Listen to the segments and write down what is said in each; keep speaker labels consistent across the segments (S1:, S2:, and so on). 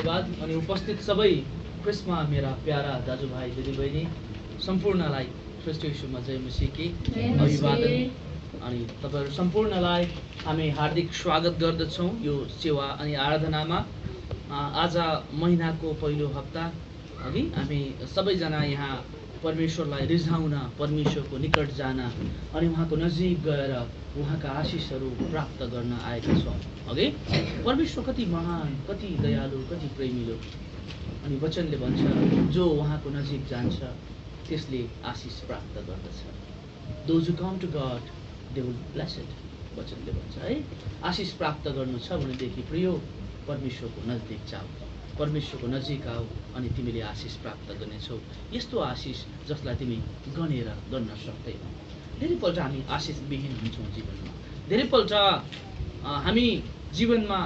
S1: धन्यवाद। अनि उपस्थित सबै ख्रिस्टमा मेरा प्यारा दाजुभाइ दिदीबहिनी सम्पूर्णलाई ख्रिस्ट येशूमा जय मसीहकी अभिवादन। अनि तपाईहरु सम्पूर्णलाई हामी हार्दिक स्वागत गर्दछौं यो सेवा अनि आराधनामा। आज महिनाको पहिलो हप्ता अघि हामी सबैजना यहाँ परमेश्वरलाई रिझाउन, परमेश्वरको निकट जान अनि उहाँको नजिक गएर उहाँका आशिषहरू प्राप्त गर्न आएका छौँ। अघि परमेश्वर कति महान, कति दयालु, कति प्रेमिलो। अनि वचनले भन्छ जो उहाँको नजिक जान्छ त्यसले आशिष प्राप्त गर्दछ। Those who come to God, they will be blessed। वचनले भन्छ है। आशिष प्राप्त गर्नु छ भनेदेखि प्रिय परमेश्वरको नजिक जाऊ, परमेश्वरको नजिक आऊ अनि तिमीले आशिष प्राप्त गर्नेछौ। यस्तो आशिष जसलाई तिमी गनेर गर्न सक्दैनौ। धेरैपल्ट हामी आशिष विहीन हुन्छौँ जीवनमा। धेरैपल्ट हामी जीवनमा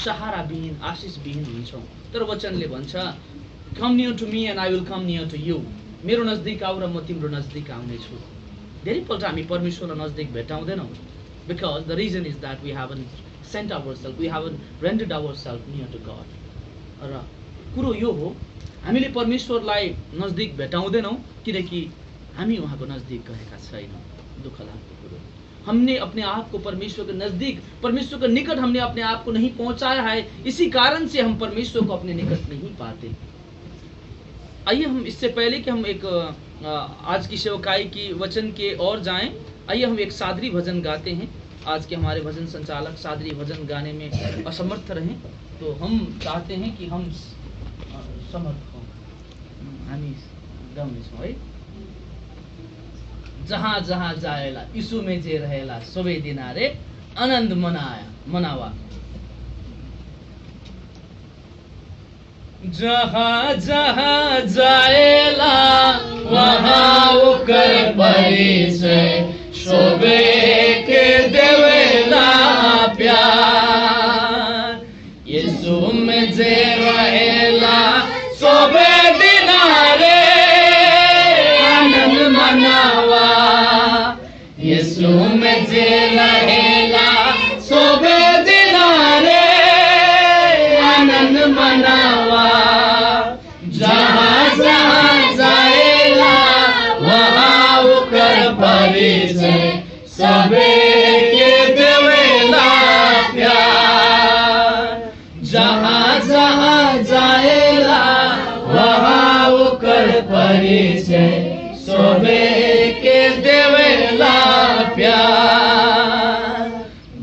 S1: सहारा विहीन, आशिष विहीन हुन्छौँ। तर वचनले भन्छ come near to me and I will come near to you. मेरो नजदिक आऊ र म तिम्रो नजदिक आउनेछु। धेरैपल्ट हामी परमेश्वरलाई नजदिक भेटाउँदैनौँ। Because the reason is that we haven't sent ourselves, we haven't rendered ourselves near to God। र कुरो यो हो हामीले परमेश्वरलाई नजदिक भेटाउँदैनौँ किनकि हामी उहाँको नजदिक गएका छैनौँ। दुःख लाग्दो कुरो। हमने अपने आप को परमेश्वर के नजदीक, परमेश्वर के निकट हमने अपने आप को नहीं पहुंचाया है। इसी कारण से हम परमेश्वर को अपने निकट नहीं पाते। आइए हम इससे पहले कि हम एक आज की सेवकाई की वचन के ओर जाएं, आइए हम एक सादरी भजन गाते हैं। आज के हमारे भजन संचालक सादरी भजन गाने में असमर्थ रहें, तो हम चाहते हैं कि हम समर्थ हों, हामी गाउनेछौँ है। जहाँ जहाँ जाएला यीशु में जे रहेला सबै दिनारे आनन्द मनावा। जहाँ जहाँ जाएला वहाँ उकर परिचय शोभे के देवेला प्यार। यीशु में जे रहेला सबै दिनारे आनंद मनावा। यीशु में जे रहेला सबै दिनारे आनंद मनावा। जहाँ जहाँ जाएला वहाँ उकर परिचय सबे के देवेला प्यार। जहाँ जहाँ जाएला वहाँ उकर परिचय सबे के देवेला प्यार।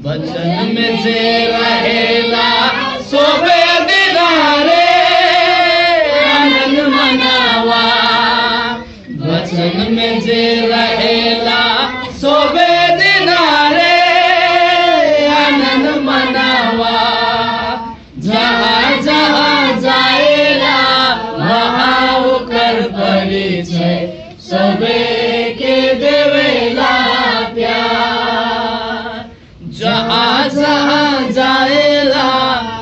S1: वचन में जे रहेला सबे दिनारे आनंद मनावा। वचन में जे रहेला सबे दिनारे आनंद मनावा। जहाँ जहाँ जाएला वहाँ उकर परिचय सबे के देवेला प्यार। जहाँ जहाँ जाएला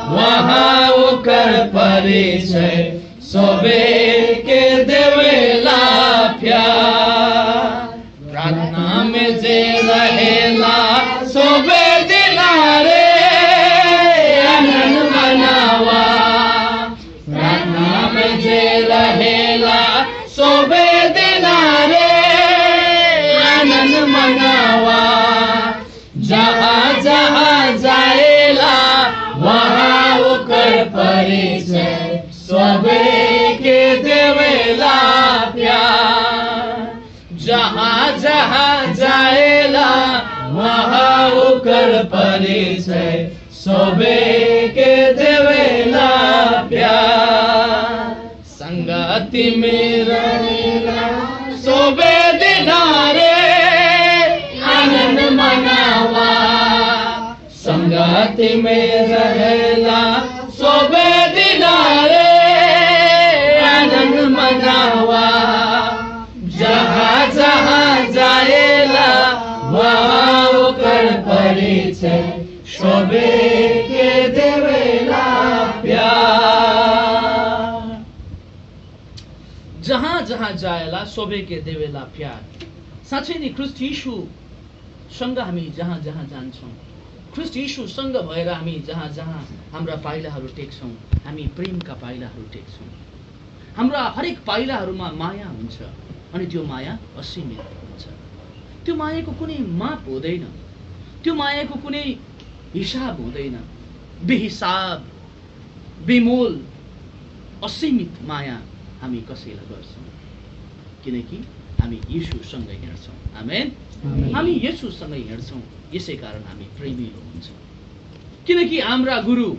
S1: वहाँ उकर परिचय सबे के देवेला प्यार। प्रार्थना में जे रहेला सबे दिनारे आनंद मनावा। प्रार्थना में जे रहेला सबे दिनारे आनंद मनावा। जहाँ जहाँ जाएला वहाँ उकर परिचय सबे के देवेला प्यार। जहाँ जहाँ जाएला वहाँ उकर परिचय सबे के देवेला प्यार। संगति में रहेला सबे दिनारे आनंद मनावा। संगति में रहेला सबे दिनारे आनंद मनावा। जहाँ जहाँ जाएला वहाँ उकर परिचय सबे के देवेला प्यार। जहाँ जहाँ जाएला सबे के देवेला प्यार। साँच्चै नै ख्रिस्ट यीशुसँग हामी जहाँ जहाँ जान्छौँ, ख्रीष्ट यीशुसँग भएर हामी जहाँ जहाँ हाम्रा पाइलाहरू टेक्छौँ, हामी प्रेमका पाइलाहरू टेक्छौँ। हाम्रा हरेक पाइलाहरूमा माया हुन्छ अनि त्यो माया असीमित हुन्छ। त्यो मायाको कुनै माप हुँदैन, त्यो मायाको कुनै हिसाब हुँदैन। बेहिसाब, बेमोल, असीमित माया हामी कसैलाई गर्छौँ, किनकि हामी येशूसँग हिँड्छौँ। आमेन। हामी येशूसँग हिँड्छौँ, यसै कारण हामी प्रेमिलो हुन्छौँ। किनकि हाम्रा गुरु,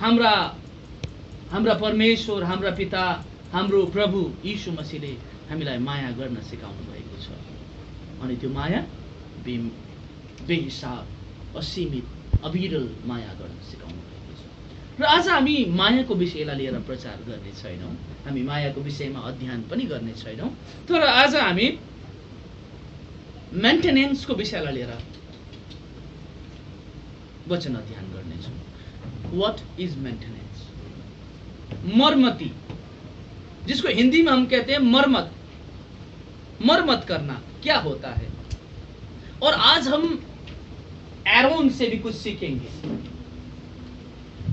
S1: हाम्रा परमेश्वर, हाम्रा पिता, हाम्रो प्रभु यीशु मसीहले हामीलाई माया गर्न सिकाउनु भएको छ। अनि त्यो माया बेहिसाब, असीमित, अविरल माया गर्न सिकाउनु भएको छ। र आज हामी मायाको विषयलाई लिएर प्रचार गर्ने छैनौँ, हामी मायाको विषयमा अध्ययन पनि गर्ने छैनौँ, तर आज हामी मेन्टेनेन्सको विषयलाई लिएर वचन अध्ययन गर्नेछौँ। What is maintenance? मरमती, जिसको हिंदी में हम कहते हैं मरमत। मरमत करना क्या होता है? और आज हम एरोन से भी कुछ सीखेंगे।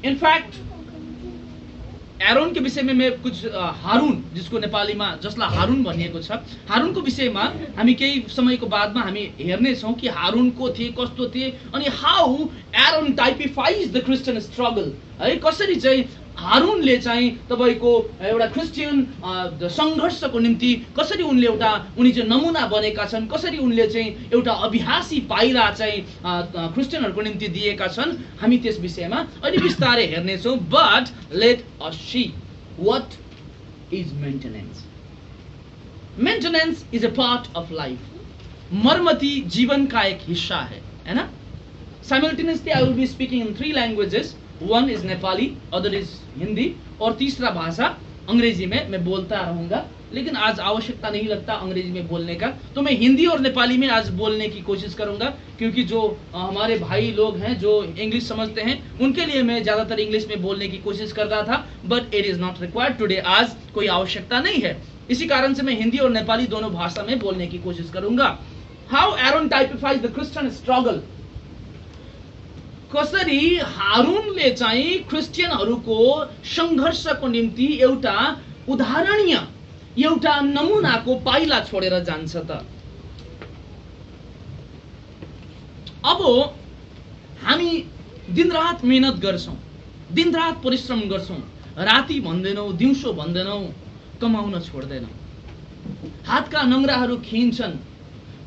S1: इनफैक्ट एरोन के विषय में मैं कुछ हारून, जिसको नेपाली में जसलाई हारून भनिएको छ, हारूनको विषयमा हामी केही समयको बादमा हामी हेर्नेछौँ कि हारून को थिए, कस्तो थिए, अनि how Aaron typifies the Christian struggle. है, कसरी चाहिँ हारूनले चाहिँ तपाईको एउटा क्रिस्चियन संघर्षको निम्ति कसरी उनले उनी चाहिँ नमुना बनेका छन्, कसरी उनले चाहिँ एउटा अभ्यासी पाइला चाहिँ क्रिस्चियनहरुको निम्ति दिएका छन्। हामी त्यस विषयमा अलि विस्तारै हेर्नेछौँ। But let us see what is maintenance. Maintenance is a part of life. मरमती जीवन का एक हिस्सा है ना। Simultaneously I will be speaking in 3 languages. One is Nepali, other is Hindi, और तीसरा भाषा अंग्रेजी में मैं बोलता रहूंगा। लेकिन आज आवश्यकता नहीं लगता अंग्रेजी में बोलने का, तो मैं हिंदी और नेपाली में आज बोलने की कोशिश करूंगा, क्योंकि जो हमारे भाई लोग हैं जो इंग्लिश समझते हैं उनके लिए मैं ज्यादातर इंग्लिश में बोलने की कोशिश कर रहा था, but it is not required today. आज कोई आवश्यकता नहीं है, इसी कारण से मैं हिंदी और नेपाली दोनों भाषा में बोलने की कोशिश करूंगा। How Aaron typifies the Christian struggle. कसरी हारूनले चाहिँ क्रिस्चियनहरुको संघर्षको निम्ति एउटा उदाहरणीय, एउटा नमुनाको पाइला छोडेर जान्छ त। अब हामी दिनरात मेहनत गर्छौं, दिनरात परिश्रम गर्छौं, राति भन्दैनौ, दिउँसो भन्दैनौ, कमाउन छोड्दैनौ। हातका नङ्ग्राहरू खिन्छन्,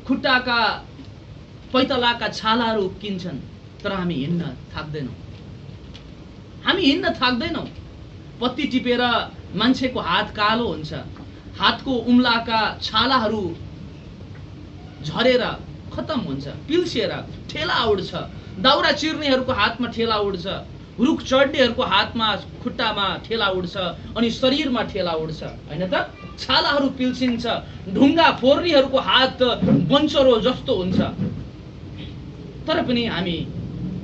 S1: खुट्टाका पैतलाका छालाहरू किन्छन्, तर हामी हिँड्न थाक्दैनौँ। हामी हिँड्न थाक्दैनौँ। पत्ती टिपेर मान्छेको हात कालो हुन्छ, हातको उम्लाका छालाहरू झरेर खतम हुन्छ, पिल्सिएर ठेला उड्छ, दाउरा चिर्नेहरूको हातमा ठेला उड्छ, रुख चढ्नेहरूको हातमा खुट्टामा ठेला उड्छ, अनि शरीरमा ठेला उड्छ, हैन त? छालाहरू पिल्सिन्छ, ढुङ्गा फोर्नेहरूको हात बन्चरो जस्तो हुन्छ। तर पनि हामी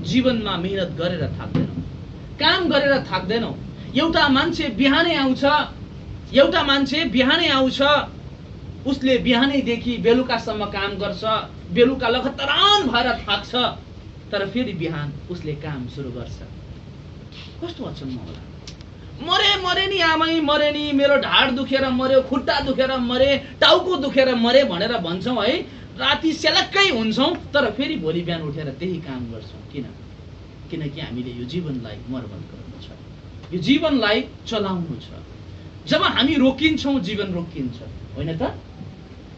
S1: जीवनमा मेहनत गरेर थाक्दैनौँ, काम गरेर थाक्दैनौँ। एउटा मान्छे बिहानै आउँछ, उसले बिहानैदेखि बेलुकासम्म काम गर्छ, बेलुका लगातार भएर थाक्छ, तर फेरि बिहान उसले काम सुरु गर्छ। कस्तो अचम्म होला। मरे नि आमै, मरे नि, मेरो ढाड दुखेर मर्यो, खुट्टा दुखेर मरे, टाउको दुखेर मरे भनेर भन्छौँ है। राति सेलक्कै हुन्छौँ, तर फेरि भोलि बिहान उठेर त्यही काम गर्छौँ। किन? किनकि हामीले यो जीवनलाई मर्मत गर्नु छ, यो जीवनलाई चलाउनु छ। जब हामी रोकिन्छौँ, जीवन रोकिन्छ, होइन त?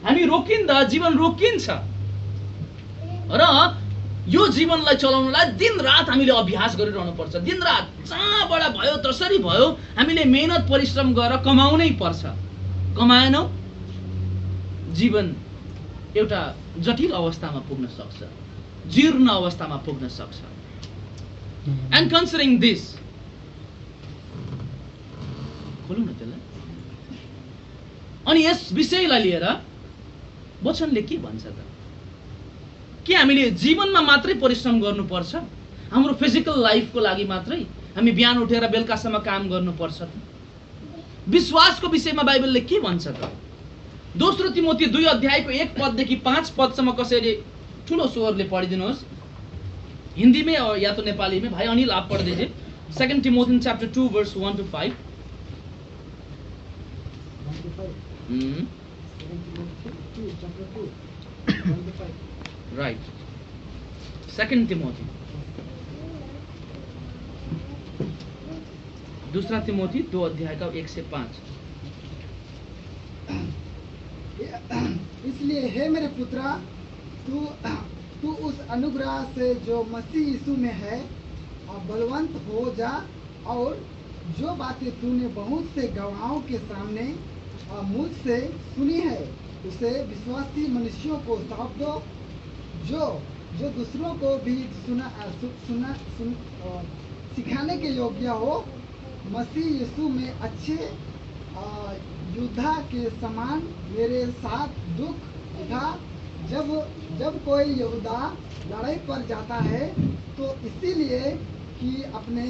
S1: हामी रोकिँदा जीवन रोकिन्छ। र यो जीवनलाई चलाउनलाई दिन रात हामीले अभ्यास गरिरहनु पर्छ। दिन रात जहाँबाट भयो तसरी भयो हामीले मेहनत परिश्रम गरेर कमाउनै पर्छ। कमाएनौ, जीवन एउटा जटिल अवस्थामा पुग्न सक्छ, जीर्ण अवस्थामा पुग्न सक्छ। एन्ड कन्सिडरिङ दिस, खोलौँ न त्यसलाई। अनि यस विषयलाई लिएर वचनले के भन्छ त? के हामीले जीवनमा मात्रै परिश्रम गर्नुपर्छ? हाम्रो फिजिकल लाइफको लागि मात्रै हामी बिहान उठेर बेलुकासम्म काम गर्नुपर्छ त? विश्वासको विषयमा बाइबलले के भन्छ त? दोस्रो तिमोथी 2 अध्यायको 1 पददेखि 5 पदसम्म कसैले ठुलो स्वरले पढिदिनुहोस्। हिंदी में और या तो नेपाली में। भाई अनिल आप पढ़ दीजिए 2 Timothy chapter 2 verse 1 to 5। Right 2 Timothy, 2 Timothy 2 अध्याय का 1 से 5।
S2: इसलिए हे मेरे पुत्रा, तू उस अनुग्रह से जो मसीह यीशु में है बलवंत हो जा, और जो बातें तूने बहुत से गवाहों के सामने मुझसे सुनी है उसे विश्वासी मनुष्यों को सौंप दो, जो दूसरों को भी सिखाने के योग्य हो। मसीह यीशु में अच्छे योद्धा के समान मेरे साथ दुख उठा। जब कोई योद्धा लड़ाई पर जाता है तो इसीलिए कि अपने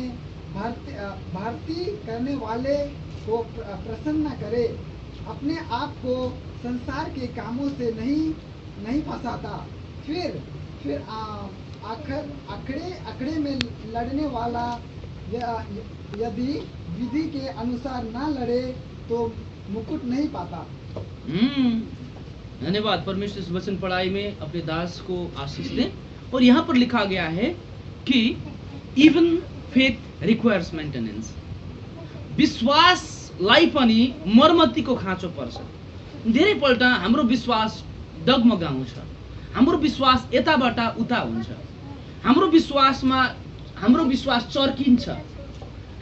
S2: भर्ती करने वाले को प्रसन्न करे, अपने आप को संसार के कामों से नहीं फंसाता। फिर अखड़े में लड़ने वाला यदि विधि के अनुसार ना लड़े तो मुकुट नहीं पाता।
S1: धन्यवाद। परमेश्वर इस वचन पढ़ाई में अपने दास को आशीष दें। और यहाँ पर लिखा गया है कि इवन फेथ रिक्वायर्स मेंटेनेंस, विश्वासलाई पनि मर्मतीको खाँचो पर्छ। धेरैपल्ट हाम्रो विश्वास डगमगाउँछ, हाम्रो विश्वास यताबाट उता हुन्छ, हाम्रो विश्वास चर्किन्छ,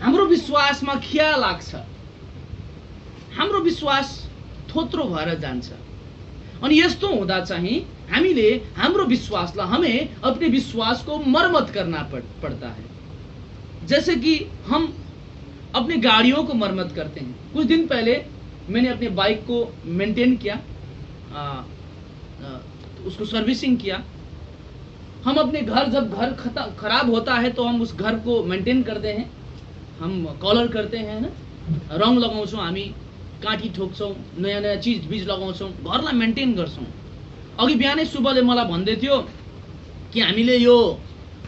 S1: हाम्रो विश्वासमा खिया लाग्छ, हाम्रो विश्वास थोत्रो भएर जान्छ। अनि यस्तो हुँदा चाहिँ हामीले हाम्रो विश्वासलाई हमें अपने विश्वास को मरम्मत करना पड़ता है। जैसे कि हम अपने गाड़ियों को मरम्मत करते हैं। कुछ दिन पहले मैंने अपने बाइक को मेंटेन किया, उसको सर्विसिंग किया। हम अपने जब घर खराब होता है तो हम उस घर को मेंटेन करते हैं, हम कलर करते हैं ना, रंग लगाउँछौँ, हामी काँटी ठोक्छौँ, नयाँ नयाँ चीज बीज लगाउँछौँ, घरलाई मेंटेन गर्छौँ। अघि बिहानै शुभले मलाई भन्दै थियो कि हामीले यो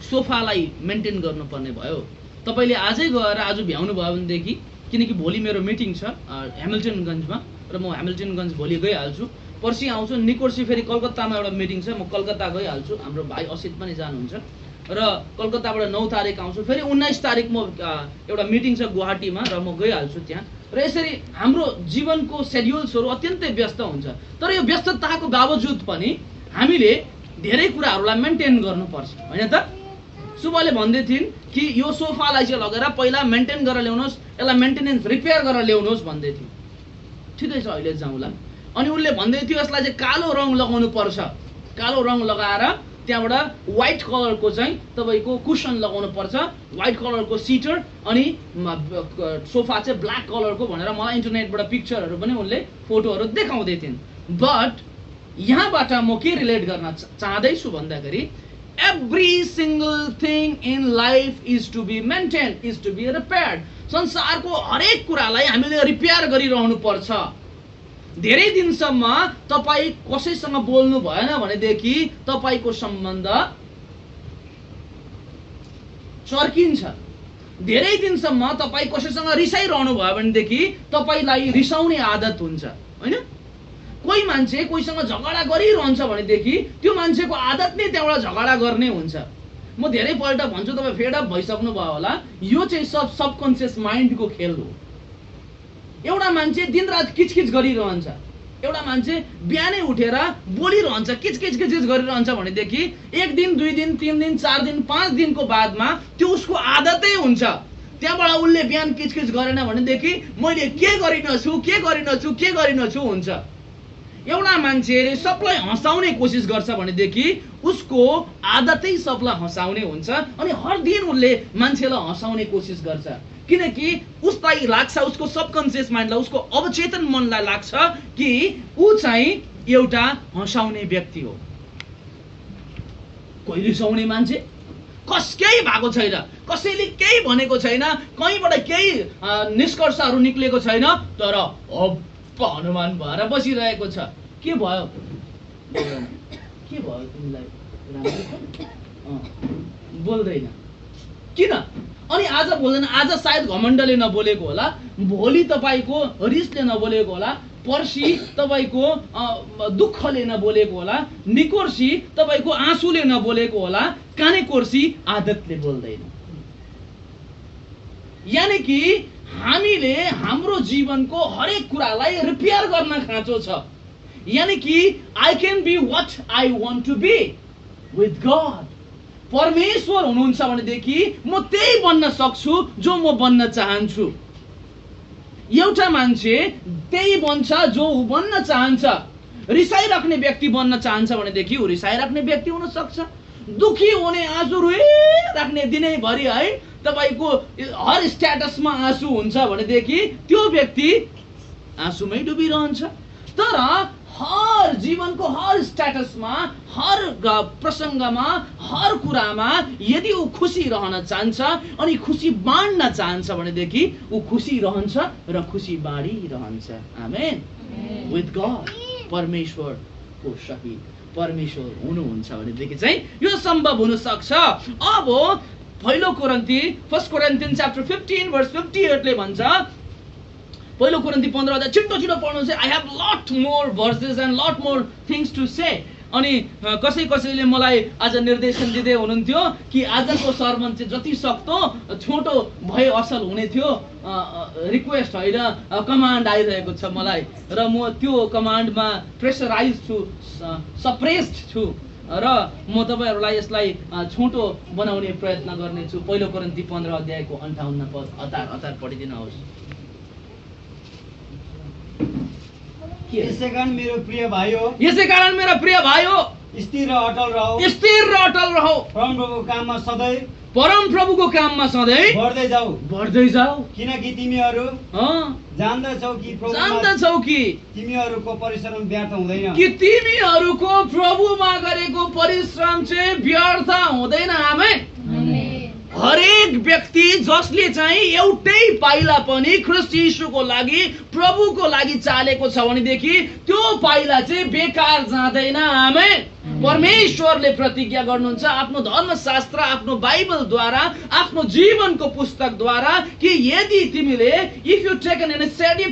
S1: सोफालाई मेंटेन गर्नुपर्ने भयो। तपाईले आजै गएर आज भ्याउनु भयो भनेदेखि, किनकि भोलि मेरो मिटिङ छ हेमिल्टनगन्जमा र म हेमिल्टनगन्ज भोलि गइहाल्छु। पर्सि आउँछु, निकोर्सी फेरि कलकत्तामा एउटा मिटिङ छ, म कलकत्ता गइहाल्छु। हाम्रो भाइ असित पनि जानुहुन्छ र कलकत्ताबाट 9 तारिक आउँछु। फेरि 19 तारिक म एउटा मिटिङ छ गुवाहाटीमा र म गइहाल्छु त्यहाँ। र यसरी हाम्रो जीवनको शेड्युल्सहरू अत्यन्तै व्यस्त हुन्छ। तर यो व्यस्तताको बावजुद पनि हामीले धेरै कुराहरूलाई मेन्टेन गर्नुपर्छ, हैन त? सुबले भन्दै थिइन् कि यो सोफालाई चाहिँ लगेर पहिला मेन्टेन गरेर ल्याउनुहोस्, यसलाई मेन्टेनेन्स रिपेयर गरेर ल्याउनुहोस् भन्दै थियो। ठिकै छ, अहिले जाउँला। अनि उनले भन्दै थियो यसलाई चाहिँ कालो रङ लगाउनु पर्छ, कालो रङ लगाएर त्यहाँबाट व्हाइट कलरको चाहिँ तपाईको कुसन लगाउनु पर्छ, व्हाइट कलरको सिटर, अनि सोफा चाहिँ ब्ल्याक कलरको भनेर मलाई इन्टरनेटबाट पिक्चरहरू पनि उनले फोटोहरू देखाउँदै थिइन्। बट यहाँबाट म के रिलेट गर्न चाहदैछु भन्दाखेरि every single thing in life is to be maintain, is to be repaired. संसारको हरेक कुरालाई हामीले रिपेयर गरिरहनु पर्छ। धेरै दिनसम्म तपाई कसैसँग बोल्नु भएन भनेदेखि तपाईको सम्बन्ध चर्किन्छ। धेरै दिनसम्म तपाई कसैसँग रिसाइरहनु भयो भनेदेखि तपाईलाई रिसाउने आदत हुन्छ, हैन? कोही मान्छे कोहीसँग झगडा गरिरहन्छ भनेदेखि त्यो मान्छेको आदत नै त्यहाँबाट झगडा गर्ने हुन्छ। म धेरै पल्ट भन्छु, तपाई फेड अप भइसक्नु भयो होला, यो चाहिँ सबकन्सियस माइन्डको खेल हो। एउटा मान्छे दिनरात किचकिच गरिरहन्छ, एउटा मान्छे बिहानै उठेर बोलिरहन्छ, किचकिच गरिरहन्छ भनेदेखि 1 दिन 2 दिन 3 दिन 4 दिन 5 दिनको बादमा त्यो उसको आदतै हुन्छ। त्यहाँबाट उसले बिहान किचकिच गरेन भनेदेखि मैले के गरिनछु हुन्छ। एउटा मान्छेले सबलाई हँसाउने कोसिस गर्छ भनेदेखि उसको आदतै सबलाई हँसाउने हुन्छ। अनि हर दिन उसले मान्छेलाई हँसाउने कोसिस गर्छ, किनकि उसलाई लाग्छ, उसको सबकन्सियस माइन्डलाई, उसको अवचेतन मनलाई लाग्छ कि ऊ चाहिँ एउटा हँसाउने व्यक्ति हो। कोही रिसाउने मान्छे केही भएको छैन, कसैले केही भनेको छैन, कहीँबाट केही निष्कर्षहरू निक्लेको छैन, तर हनुमान भएर बसिरहेको छ। के भयो तिमीलाई? बोल्दैन। किन? अनि आज बोल्दैन, आज सायद घमण्डले नबोलेको होला, भोलि तपाईँको रिसले नबोलेको होला, पर्सि तपाईँको दुःखले नबोलेको होला, निकोर्सी तपाईँको आँसुले नबोलेको होला, काने कोर्सी आदतले बोल्दैन। यानि कि हामीले हाम्रो जीवनको हरेक कुरालाई रिपेयर गर्न खाँचो छ। यानि कि I can be what I want to be with God. परमेश्वर हुनुहुन्छ भनेदेखि म त्यही बन्न सक्छु जो म बन्न चाहन्छु। एउटा मान्छे त्यही बन्छ जो ऊ बन्न चाहन्छ। रिसाइराख्ने व्यक्ति बन्न चाहन्छ भनेदेखि ऊ रिसाइराख्ने व्यक्ति हुन सक्छ। दुखी हुने, आँसु रोइराख्ने दिनैभरि है तपाईको हर स्ट्याटसमा आँसु हुन्छ भनेदेखि त्यो व्यक्ति आँसुमै डुबिरहन्छ। तर हर जीवनको हर स्ट्याटसमा, हर प्रसङ्गमा, हर कुरामा यदि ऊ खुसी रहन चाहन्छ अनि खुसी बाँड्न चाहन्छ भनेदेखि ऊ खुसी रहन्छ र खुसी बाँडिरहन्छ। आमेन। विथ गॉड, परमेश्वरको सहित परमेश्वर हुनुहुन्छ भनेदेखि चाहिँ यो सम्भव हुन सक्छ। अब पहिलो कोरिन्थी 1 Corinthians chapter 15 verse 58 ले भन्छ, पहिलो कोरिन्थी 15 अध्याय छिटो छिटो पढ्नु चाहिँ, I have lot more verses and lot more things to say. अनि कसैले मलाई आज निर्देशन दिँदै हुनुहुन्थ्यो कि आजको सर्मन चाहिँ जति सक्दो छोटो भए असल हुने थियो। रिक्वेस्ट होइन, कमान्ड आइरहेको छ मलाई र म त्यो कमान्डमा प्रेसराइज छु, सप्रेस्ड छु र म तपाईहरुलाई यसलाई छोटो बनाउने प्रयत्न गर्नेछु। पहिलो कोरिन्थी 15 अध्यायको 58 पद हतार पढिदिनुहोस्।
S3: यसै कारण मेरो प्रिय भाइयो, स्थिर र अटल रहो।
S1: परम प्रभुको काममा सधैँ बढ्दै जाऊ।
S3: किनकि तिमीहरू जान्दछौ कि तिमीहरूको परिश्रम व्यर्थ हुँदैन।
S1: कि तिमीहरूको प्रभुमा गरेको परिश्रम चाहिँ व्यर्थ हुँदैन। आमेन। हरेक व्यक्ति जसले चाहिँ एउटै पाइला पनि ख्रीष्ट यीशुको लागि, प्रभुको लागि चालेको छ भनेदेखि त्यो पाइला चाहिँ बेकार जाँदैन। आमेन। परमेश्वरले प्रतिज्ञा गर्नुहुन्छ आफ्नो धर्मशास्त्र, आफ्नो बाइबलद्वारा, आफ्नो जीवनको पुस्तकद्वारा कि यदि तिमीले if you take an initiative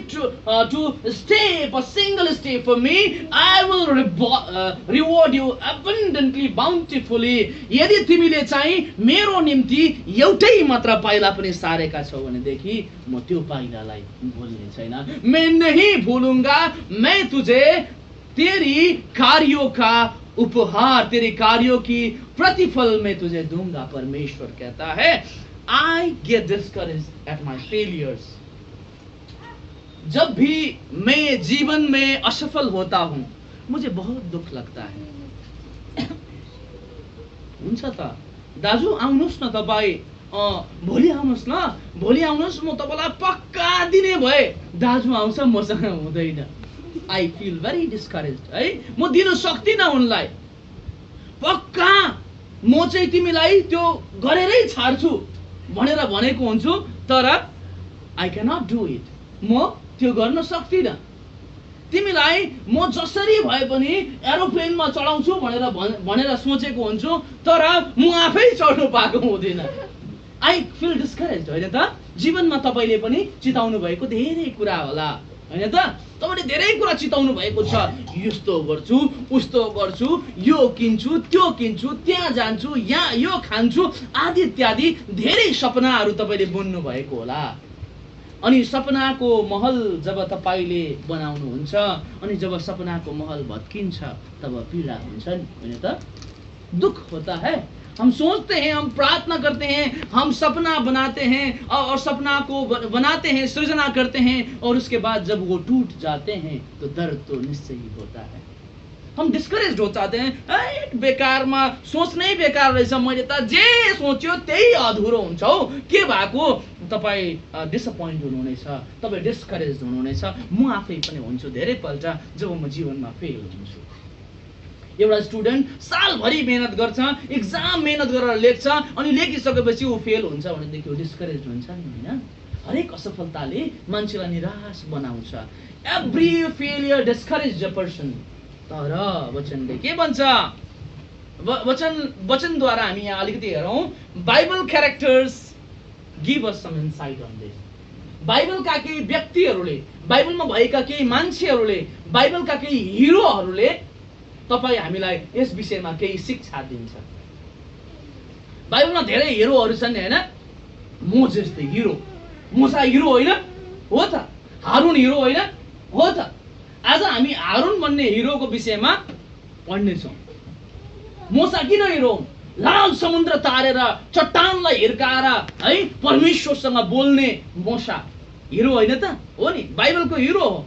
S1: to step a single step for me, I will reward you abundantly bountifully. यदि तिमीले चाहिँ मेरो निम्ति एउटै मात्र पाइला पनि सारेका छौ भनेदेखि म त्यो पाइलालाई भुल्ने छैन। मैं नहीं भूलूंगा, मैं तुझे तेरी कार्यों का उपहार, तेरे कार्यों की प्रतिफल में तुझे दूंगा। परमेश्वर कहता है, I get discouraged at my failures. जब भी मैं जीवन में असफल होता हूं मुझे बहुत दुख लगता है। हुन्छ त दाजु, आउनुहोस् न तपाईँ, भोलि आउनुहोस् न, भोलि आउनुहोस्, म तपाईँलाई पक्का दिने भए। दाजु आउँछ, मसँग हुँदैन। आई फिल भेरी डिस्करेज्ड है। म दिन सक्दिनँ उनलाई, पक्का म चाहिँ तिमीलाई त्यो गरेरै छाड्छु भनेर भनेको हुन्छु, तर I can not do it. म त्यो गर्न सक्दिनँ। तिमीलाई म जसरी भए पनि एरोप्लेनमा चढाउँछु भनेर सोचेको हुन्छु, तर म आफै चढ्नु पाएको हुँदैन। I feel discouraged. होइन त? जीवनमा तपाईँले पनि चिताउनु भएको धेरै कुरा होला, होइन त? तपाईँले धेरै कुरा चिताउनु भएको छ, यस्तो गर्छु, उस्तो गर्छु, यो किन्छु, त्यो किन्छु, त्यहाँ जान्छु, यहाँ यो खान्छु, आदि इत्यादि धेरै सपनाहरू तपाईँले बुन्नु भएको होला। अनि सपनाको महल जब तपाईँले बनाउनुहुन्छ अनि जब सपनाको महल भत्किन्छ तब पीडा हुन्छ नि, होइन त? दुख होता है। हम सोचते हैं, हम प्रार्थना करते हैं, हम सपना बनाते हैं और सपना को बनाते हैं, सृजना करते हैं, और उसके बाद जब वो टूट जाते हैं तो दर्द तो निश्चय ही होता है। हम डिस्करेज्ड हो जाते हैं, बेकारमा सोच्नै बेकार रहेछ, मैले त जे सोच्यो त्यही अधुरो हुन्छ हौ, के भएको? तपाईँ डिसअपोइन्ट हुनुहुनेछ, तपाईँ डिस्करेज्ड हुनुहुनेछ। म आफै पनि हुन्छु धेरै पल्ट जब म जीवनमा फेल हुन्छु। एउटा स्टुडेन्ट सालभरि मेहनत गर्छ, एक्जाम मेहनत गरेर लेख्छ, अनि लेखिसकेपछि ऊ फेल हुन्छ भनेदेखि ऊ डिस्करेज हुन्छ नि, होइन? हरेक असफलताले मान्छेलाई निराश बनाउँछ। Every failure discourage a person. तर वचनले के भन्छ? वचनद्वारा हामी यहाँ अलिकति हेरौँ। Bible characters give us some insight on this. बाइबलका केही व्यक्तिहरूले, बाइबलमा भएका केही मान्छेहरूले, बाइबलका केही हिरोहरूले तपाईँ हामीलाई यस विषयमा केही शिक्षा दिन्छ। बाइबलमा धेरै हिरोहरू छन् हैन? मोजेस त हिरो, मूसा हिरो होइन हो त? हारुन हिरो होइन हो त? आज हामी हारुन भन्ने हिरोको विषयमा पढ्नेछौँ। मूसा किन हिरो? लाल समुद्र तारेर चट्टानलाई हिर्काएर है परमेश्वरसँग बोल्ने मूसा हिरो होइन त? हो नि, बाइबलको हिरो हो।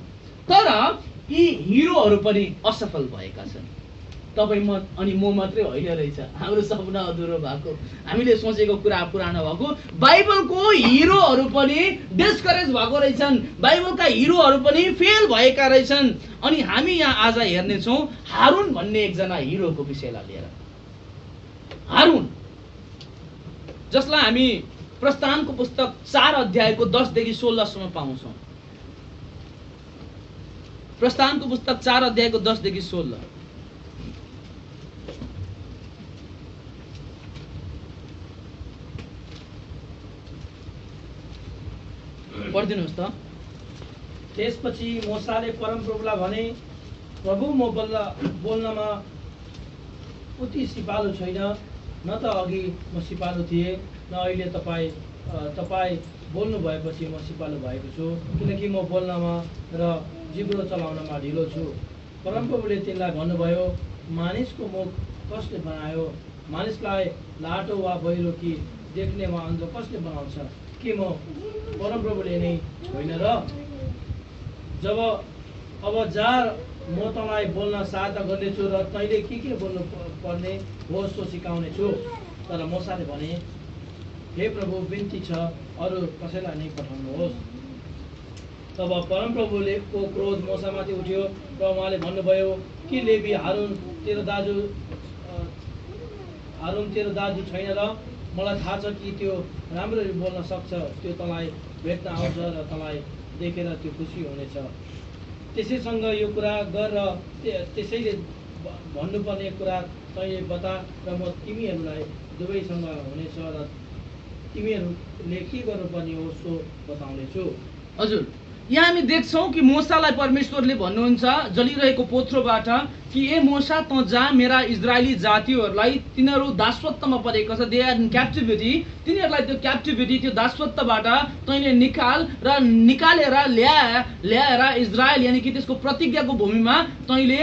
S1: तर यी हिरोहरू पनि असफल भएका छन्। तपाईँ म अनि म मात्रै होइन रहेछ हाम्रो सपना अधुरो भएको, हामीले सोचेको कुरा पुरानो भएको। बाइबलको हिरोहरू पनि डिस्करेज भएको रहेछन्, बाइबलका हिरोहरू पनि फेल भएका रहेछन्। अनि हामी यहाँ आज हेर्नेछौँ हारुन भन्ने एकजना हिरोको विषयलाई लिएर। हारुन, जसलाई हामी प्रस्थानको पुस्तक 4 अध्यायको 10 देखि 16 सम्म पाउँछौँ। प्रस्थानको पुस्तक 4 अध्यायको 10 देखि 16। पढिदिनुहोस् त।
S3: त्यसपछि मूसाले परमप्रभुलाई भने, प्रभु म बोल्नमा उति सिपालु छैन, न त अघि म सिपालु थिएँ, न अहिले तपाईँ बोल्नु भएपछि म सिपालु भएको छु, किनकि म बोल्नमा र जिब्रो चलाउनमा ढिलो छु। परमप्रभुले तिनलाई भन्नुभयो, मानिसको मुख कसले बनायो? मानिसलाई लाटो वा बहिरो कि देख्ने वा अन्धो कसले बनाउँछ? के म परमप्रभुले नै होइन र? अब जा, म तँलाई बोल्न सहायता गर्नेछु र तैँले के बोल्नु पर्ने हो सो सिकाउने छु। तर मूसाले भने, हे प्रभु, बिन्ती छ, अरू कसैलाई नै पठाउनुहोस्। तब परमप्रभुले को क्रोध मूसामाथि उठ्यो र उहाँले भन्नुभयो, कि लेवी हारुन तेरो दाजु छैन र? मलाई थाहा छ कि त्यो राम्ररी बोल्न सक्छ। त्यो तँलाई भेट्न आउँछ र तँलाई देखेर त्यो खुसी हुनेछ। त्यसैसँग यो कुरा गर र त्यसैले भन्नुपर्ने कुरा तैँले बता र म तिमीहरूलाई दुवैसँग हुनेछ र तिमीहरूले के गर्नुपर्ने हो सो बताउनेछु।
S1: हजुर, यहाँ हामी देख्छौँ कि मूसालाई परमेश्वरले भन्नुहुन्छ जलिरहेको पोथ्रोबाट कि ए मूसा, तँ जा, मेरा इजरायली जातिहरूलाई, तिनीहरू दासत्वमा परेको छ, दे आर इन क्याप्टिभिटी, तिनीहरूलाई त्यो क्याप्टिभिटी, त्यो दासत्वबाट तैँले निकाल र निकालेर ल्याएर इजरायल यानि कि त्यसको प्रतिज्ञाको भूमिमा तैँले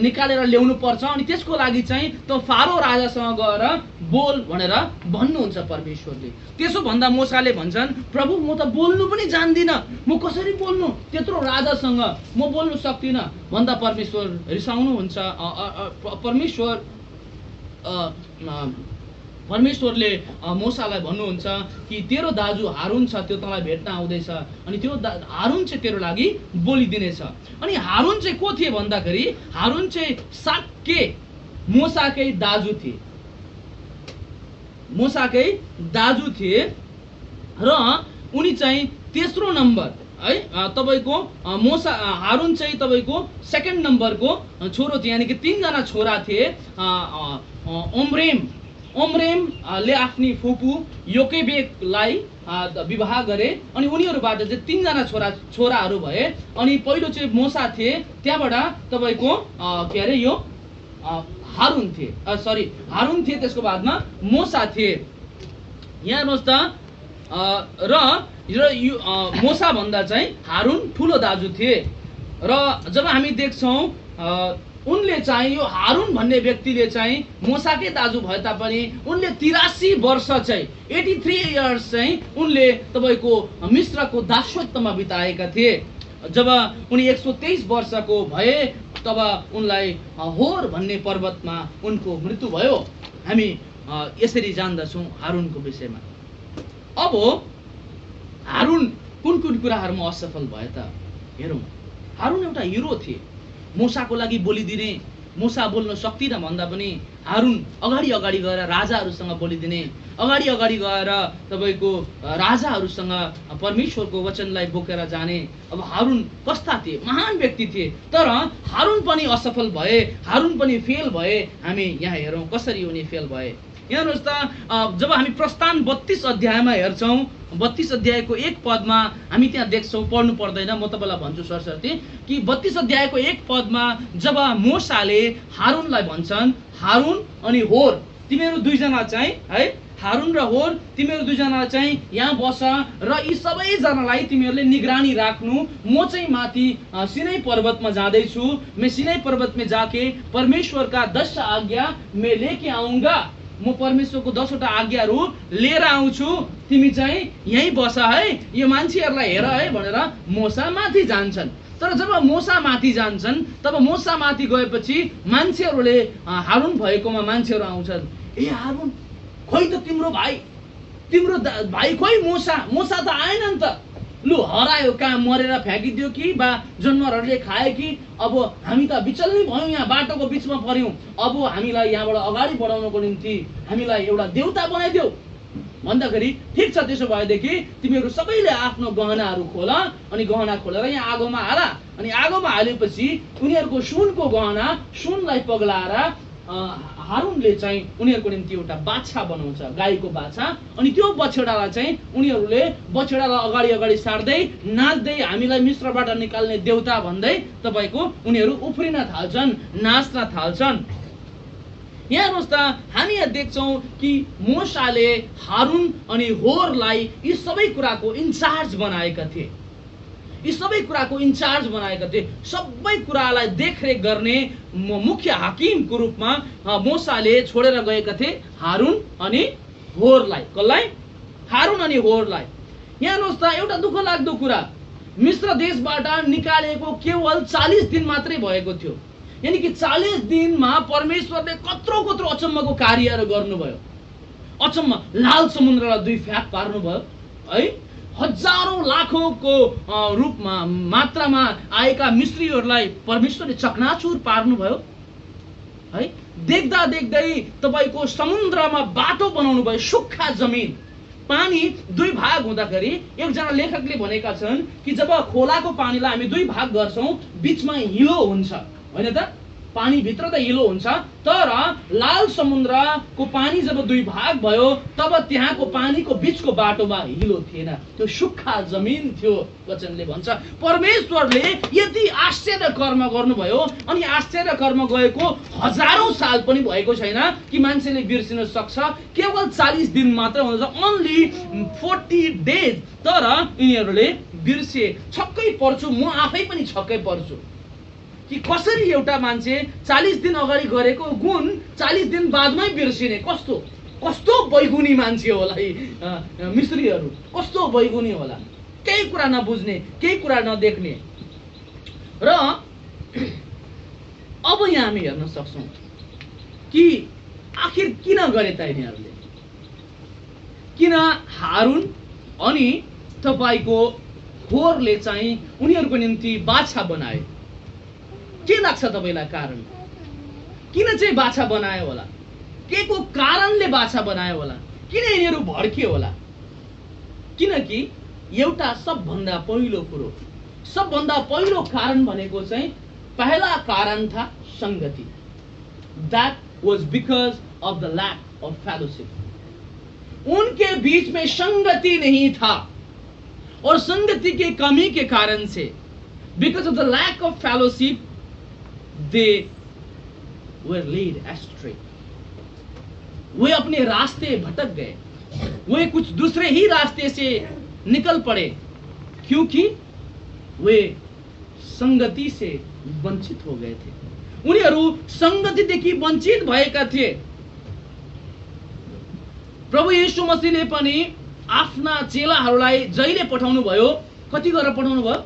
S1: निकालेर ल्याउनु पर्छ। अनि त्यसको लागि चाहिँ त फारो राजासँग गएर बोल भनेर भन्नुहुन्छ परमेश्वरले। त्यसो भन्दा मूसाले भन्छन्, प्रभु म त बोल्नु पनि जान्दिनँ, म कसरी बोल्नु? त्यत्रो राजासँग म बोल्नु सक्दिनँ भन्दा परमेश्वर रिसाउनुहुन्छ। परमेश्वरले मूसालाई भन्नुहुन्छ कि तेरो दाजु हारुन छ, त्यो तँलाई भेट्न आउँदैछ, अनि त्यो हारुन चाहिँ तेरो लागि बोलिदिनेछ। अनि हारुन चाहिँ को थिए भन्दाखेरि, हारुन चाहिँ साक्के मूसाकै दाजु थिए, मूसाकै दाजु थिए र उनी चाहिँ तेस्रो नम्बर है तपाईको मूसा, हारुन चाहिँ तपाईको सेकेन्ड नम्बरको छोरो थिए, यानि कि 3 जना छोरा थिए। ओम्रेमले आफ्नी फुपू योकेबेदलाई विवाह गरे अनि उनीहरूबाट चाहिँ 3 जना छोराहरू भए। अनि पहिलो चाहिँ मूसा थिए, त्यहाँबाट तपाईको के अरे यो हारुन थिए, हारुन थिए, त्यसको बादमा मूसा थिए। यहाँ हेर्नुहोस् त। र मूसा भन्दा चाहिँ हारुन ठुलो दाजु थिए। र जब हामी देख्छौँ उनले चाहिँ, यो हारुन भन्ने व्यक्तिले चाहिँ मूसाकै दाजु भए तापनि उनले 83 वर्ष चाहिँ 83 इयर्स चाहिँ उनले तपाईको मिस्रको दासत्वमा बिताएका थिए। जब उनी 123 वर्षको भए तब उनलाई होर भन्ने पर्वतमा उनको मृत्यु भयो। हामी यसरी जान्दछौँ हारुनको विषयमा। अब हारुन कुन कुराहरूमा असफल भए त हेरौँ। हारुन एउटा हिरो थिए, मूसाको लागि बोलिदिने, मुसा बोल्न सक्दिनँ भन्दा पनि हारुन अगाडि अगाडि गएर राजाहरूसँग बोलिदिने, अगाडि अगाडि गएर तपाईँको राजाहरूसँग परमेश्वरको वचनलाई बोकेर जाने। अब हारुन कस्ता थिए? महान व्यक्ति थिए, तर हारुन पनि असफल भए, हारुन पनि फेल भए। हामी यहाँ हेरौँ कसरी उनी फेल भए। हेर्नुहोस् त, जब हामी प्रस्थान 32 अध्यायमा हेर्छौँ, 32 अध्यायको 1 पदमा हामी त्यहाँ देख्छौँ, पढ्नु पर्दैन, म तपाईँलाई भन्छु सरसर्ती कि 32 अध्यायको 1 पदमा जब मोसाले हारुनलाई भन्छन्, हारुन अनि होर तिमीहरू दुईजना चाहिँ है, हारुन र होर तिमीहरू दुईजना चाहिँ यहाँ बस र यी सबैजनालाई तिमीहरूले निगरानी राख्नु। म चाहिँ माथि सिनै पर्वतमा जाँदैछु, मैं सिनै पर्वत में जाके परमेश्वर का 10 आज्ञा मैं लेके आऊंगा। म परमेश्वरको 10वटा आज्ञाहरू लिएर आउँछु, तिमी चाहिँ यहीँ बस है, यो मान्छेहरूलाई हेर है भनेर मोसा माथि जान्छन्। तर जब मोसा माथि जान्छन् तब मोसा माथि गएपछि मान्छेहरूले हारुन भएकोमा मान्छेहरू आउँछन्। ए हारुन, खोइ त तिम्रो भाइ, तिम्रो भाइ खोइ मोसा, मोसा त आएन नि त, लु हरायो, कहाँ मरेर फ्याँकिदियो कि बा जनावरहरूले खायो कि, अब हामी त विचल्नी भयौँ, यहाँ बाटोको बिचमा पर्यौँ, अब हामीलाई यहाँबाट अगाडि बढाउनको निम्ति हामीलाई एउटा देउता बनाइदेऊ भन्दाखेरि ठिक छ, त्यसो भएदेखि तिमीहरू सबैले आफ्नो गहनाहरू खोल, अनि गहना खोलेर यहाँ आगोमा हाल। अनि आगोमा हालेपछि उनीहरूको सुनको गहना, सुनलाई पग्लाएर हारुनले चाहिँ उनीहरूको निम्ति एउटा बाछा बनाउँछ, गाईको बाछा। अनि त्यो बछेडालाई चाहिँ उनीहरूले बछेडालाई अगाडि अगाडि सार्दै नाच्दै हामीलाई मिश्रबाट निकाल्ने देउता भन्दै तपाईँको उनीहरू उफ्रिन थाल्छन्, नाच्न थाल्छन्। यहाँ हेर्नुहोस् त, हामी यहाँ देख्छौँ कि मोसाले हारुन अनि होरलाई यी सबै कुराको इन्चार्ज बनाएका थिए, यी सबै कुराको इन्चार्ज बनाएका थिए। सबै कुरालाई देखरेख गर्ने मुख्य हाकिमको रूपमा मोसाले छोडेर गएका थिए हारुन अनि होरलाई। कसलाई? हारुन अनि होरलाई। यहाँ हेर्नुहोस् त, एउटा दुःख लाग्दो कुरा, मिश्र देशबाट निकालेको केवल 40 दिन मात्रै भएको थियो। यानी कि 40 दिनमा परमेश्वरले कत्रो कत्रो अचम्मको कार्यहरू गर्नुभयो। अचम्म, लाल समुद्रलाई 2 फ्याक पार्नुभयो है, हजारौं लाखौंको रूपमा मात्रामा आएका मिश्रीहरूलाई परमेश्वरले चकनाचुर पार्नुभयो है। देख्दा देख्दै तपाईको समुद्रमा बाटो बनाउनु भयो, सुक्खा जमिन, पानी 2 भाग हुँदाखेरि एकजना लेखकले भनेका छन् कि जब खोलाको पानीलाई हामी 2 भाग गर्छौं, बीचमा हिलो हुन्छ हैन त, पानी भित्र त हिलो हुन्छ, तर लाल समुद्रको पानी जब 2 भाग भयो तब त्यहाँको पानीको बीचको बाटोमा हिलो थिएन, त्यो सुक्खा जमिन थियो। वचनले भन्छ परमेश्वरले यति आश्चर्य कर्म गर्नुभयो, अनि आश्चर्य कर्म गएको हजारौं साल पनि भएको छैन कि मान्छेले बिर्सिन सक्छ। केवल 40 दिन मात्र हुन्छ, ओन्ली 40 डेज, तर यिनीहरूले बिर्से। छक्कै पर्छु, म आफै पनि छक्कै पर्छु कि कसरी एउटा मान्छे 40 दिन अगाडि गरेको गुण 40 दिन बादमै बिर्सिने। कस्तो कस्तो बैगुनी मान्छे होला यी मिश्रीहरू, कस्तो बैगुनी होला, केही कुरा नबुझ्ने, केही कुरा नदेख्ने। र अब यहाँ हामी हेर्न सक्छौं कि आखिर किन गरे त यिनीहरूले, किन हारुन अनि तपाईको होरले चाहिँ उनीहरूको निम्ति बाछा बनाए। के लाग्छ तपाईलाई कारण? किन चाहिँ बाछा बनायो होला? के को कारणले बाछा बनायो होला? किन यिनीहरू भड्कियो होला? किनकि एउटा सबभन्दा पहिलो कुरो, सबभन्दा पहिलो कारण भनेको चाहिँ, पहला कारण था संगति। That was because of the lack of fellowship। उनके बीच में संगति नहीं था, और संगति के कमी के कारण से, because of the lack of fellowship, they were led astray। Way अपने रास्ते भटक गए, वे कुछ दूसरे ही रास्ते से निकल पड़े, क्योंकि वे संगति से वंचित हो गए थे। उनीहरू संगतिदेखि वञ्चित भएका थिए। प्रभु येशू मसीहले पनि आफ्ना चेलाहरूलाई जहिले पठाउनु भयो, कति गरेर पठाउनु भयो?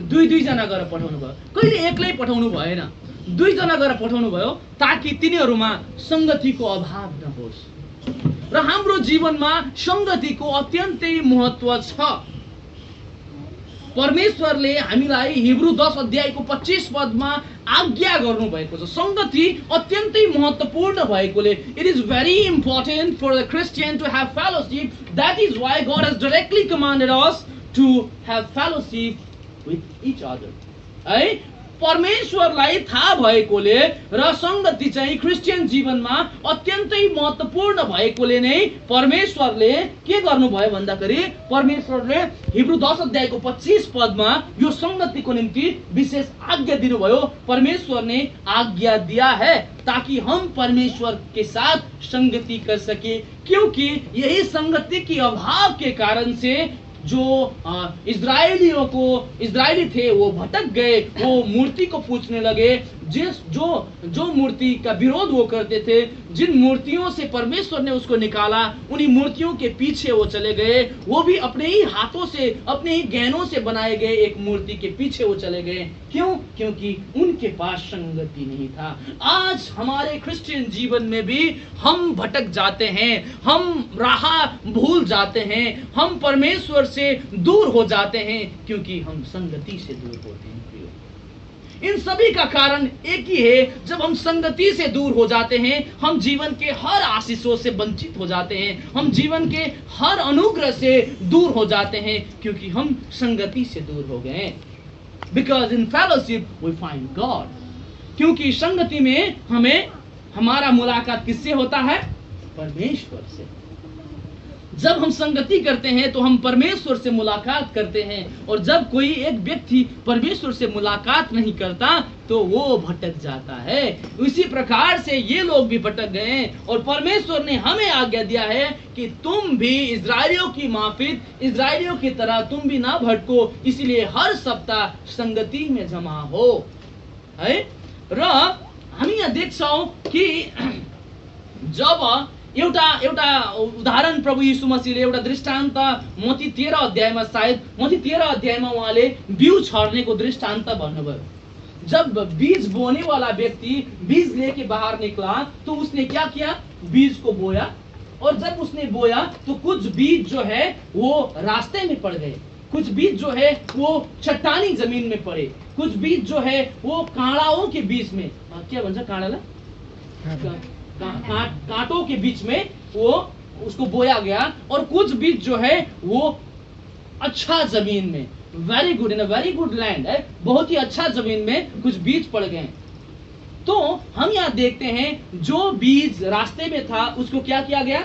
S1: 2 जना गरेर पठाउनु भयो। कहिले एक्लै पठाउनु भएन, 2 जना गरेर पठाउनु भयो, ताकि तिनीहरूमा संगतिको अभाव नहोस्। र हाम्रो जीवनमा संगतिको अत्यन्तै महत्त्व छ। परमेश्वरले हामीलाई हिब्रू 10 अध्यायको 25 पदमा आज्ञा गर्नुभएको छ। संगति अत्यन्तै महत्त्वपूर्ण भएकोले it is very important for the Christian to have fellowship. That is why God has directly commanded us to have fellowship with each other. है, परमेश्वरलाई थाहा भएकोले र संगति चाहिँ क्रिस्चियन जीवनमा अत्यन्तै महत्त्वपूर्ण भएकोले नै परमेश्वरले के गर्नुभयो भन्दाखेरि परमेश्वरले हिब्रू 10 अध्यायको 25 पदमा यो संगतिको निम्ति विशेष आज्ञा दिनुभयो। परमेश्वर ने आज्ञा दिया है ताकि हम परमेश्वर के साथ संगति कर सके, क्योंकि यही संगति के अभाव के कारण से जो इजरायली थे वो भटक गए, वो मूर्ति को पूजने लगे। जो मूर्ति का विरोध वो करते थे, जिन मूर्तियों से परमेश्वर ने उसको निकाला, उन्हीं मूर्तियों के पीछे वो चले गए। वो भी अपने ही हाथों से, अपने ही गहनों से बनाए गए एक मूर्ति के पीछे वो चले गए। क्यों? क्योंकि उनके पास संगति नहीं था। आज हमारे क्रिश्चियन जीवन में भी हम भटक जाते हैं, हम राह भूल जाते हैं, हम परमेश्वर से दूर हो जाते हैं क्योंकि हम संगति से दूर होते हैं। इन सभी का कारण एक ही है, जब हम संगति से दूर हो जाते हैं हम जीवन के हर आशीषों से वंचित हो जाते हैं, हम जीवन के हर अनुग्रह से दूर हो जाते हैं क्योंकि हम संगति से दूर हो गए। Because in fellowship we find God. क्योंकि संगति में हमें हमारा मुलाकात किससे होता है? परमेश्वर से। जब हम संगति करते हैं तो हम परमेश्वर से मुलाकात करते हैं, और जब कोई एक व्यक्ति परमेश्वर से मुलाकात नहीं करता तो वो भटक जाता है। इसी प्रकार से ये लोग भी भटक गए और परमेश्वर ने हमें आज्ञा दिया है कि तुम भी इजरायलियों की माफिक, इजरायलियों की तरह तुम भी ना भटको, इसलिए हर सप्ताह संगति में जमा हो। है र हामी यहाँ देख्छौं कि जब एउटा उदाहरण प्रभु यीशु मसीहले एउटा दृष्टान्त मत्ती 13 अध्यायमा, सायद मत्ती 13 अध्यायमा उहाँले बीज छर्नेको दृष्टान्त भन्नुभयो। जब बीज बोने वाला व्यक्ति बीज लेके बाहर निकला तो उसने क्या किया? बीज को बोया, और जब उसने बोया तो कुछ बीज जो है वो रास्ते में पड़ गए, कुछ बीज जो है वो चट्टानी जमीन में पड़े, कुछ बीज जो है वो कांटाओं के बीच में, क्या भन्छ काँडालाई, कांटों के बीच में वो उसको बोया गया, और कुछ बीज जो है वो अच्छा जमीन में, very good, in a very good land है, बहुत ही अच्छा जमीन में कुछ बीज पड़ गए। तो हम यहाँ देखते हैं जो बीज रास्ते में था उसको क्या किया गया?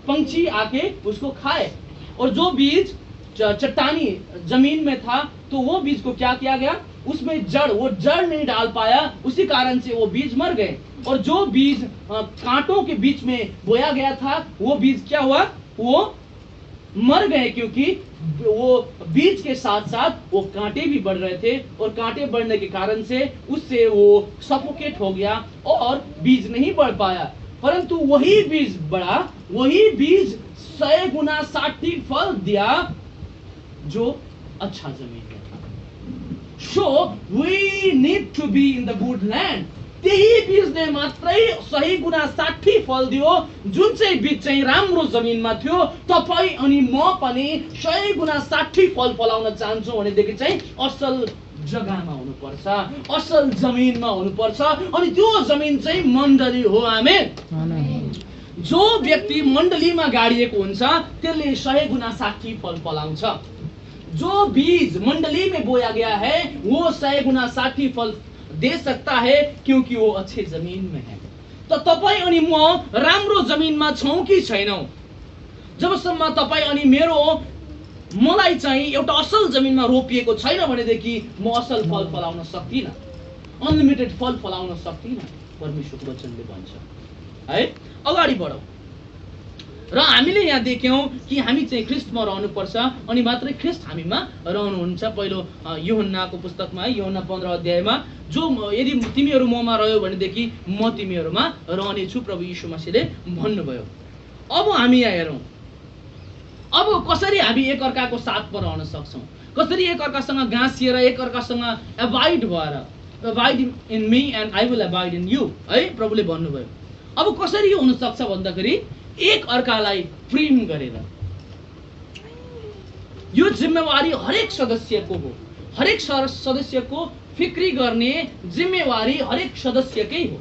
S1: पंछी आके उसको खाए, और जो बीज चट्टानी जमीन में था तो वो बीज को क्या किया गया? उसमें वो जड़ नहीं डाल पाया, उसी कारण से वो बीज मर गए। और जो बीज कांटों के बीच में बोया गया था वो बीज क्या हुआ? वो मर गए, क्योंकि वो बीज के साथ साथ वो कांटे भी बढ़ रहे थे, और कांटे बढ़ने के कारण से उससे वो सफोकेट हो गया और बीज नहीं बढ़ पाया। परंतु वही बीज बढ़ा, वही बीज 100 गुना 60 फल दिया जो अच्छा जमीन में था। So we need to be in the good land. त्यही बीजले मात्रै 100 गुना 60 फल दियो, जुन चाहिँ बीज चाहिँ राम्रो जमिनमा थियो। तपाई अनि म पनि 100 गुना 60 फल फलाउन चाहन्छु भनेदेखि चाहिँ असल जग्गामा हुनुपर्छ, असल जमिनमा हुनुपर्छ, अनि त्यो जमिन चाहिँ मण्डली हो। आमेन। जो व्यक्ति मण्डलीमा गाडिएको हुन्छ त्यसले 100 गुना 60 फल फलाउँछ। जो बीज मंडली में बोया गया है वो 100 गुना 60 फल दे सकता है, क्योंकि वो अच्छे जमीन में है। तो तपाई अनि म राम्रो जमिनमा छौं कि छैनौं? जबसम्म तपाई अनि मलाई चाहिँ एउटा असल जमिनमा रोपिएको छैन भनेदेखि म असल फल फलाउन सक्दिन, अनलिमिटेड फल फलाउन सक्दिन, परमेश्वरको वचनले भन्छ। है, अगाडि बढौं। र हामीले यहाँ देख्यौं कि हामी चाहिँ ख्रिस्टमा रहनुपर्छ, अनि मात्रै ख्रिस्ट हामीमा रहनुहुन्छ। पहिलो यूहन्नाको पुस्तकमा, यूहन्ना 15 अध्यायमा, जो यदि तिमीहरू ममा रह्यो भनेदेखि म तिमीहरूमा रहनेछु, प्रभु यीशु मसीहले भन्नुभयो। अब हामी यहाँ हेरौं, अब कसरी हामी एकअर्काको साथमा रहन सक्छौं, कसरी एकअर्कासँग गाँसिएर, एकअर्कासँग एबाइड भएर, abide in me and I will abide in you, है प्रभुले भन्नुभयो। अब कसरी हुन सक्छ भन्दाखेरि एक अर्कालाई प्रेम गरेर, यो जिम्मेवारी हरेक सदस्यको हो। हरेक सदस्यको फिक्री गर्ने जिम्मेवारी हरेक सदस्यकै हो।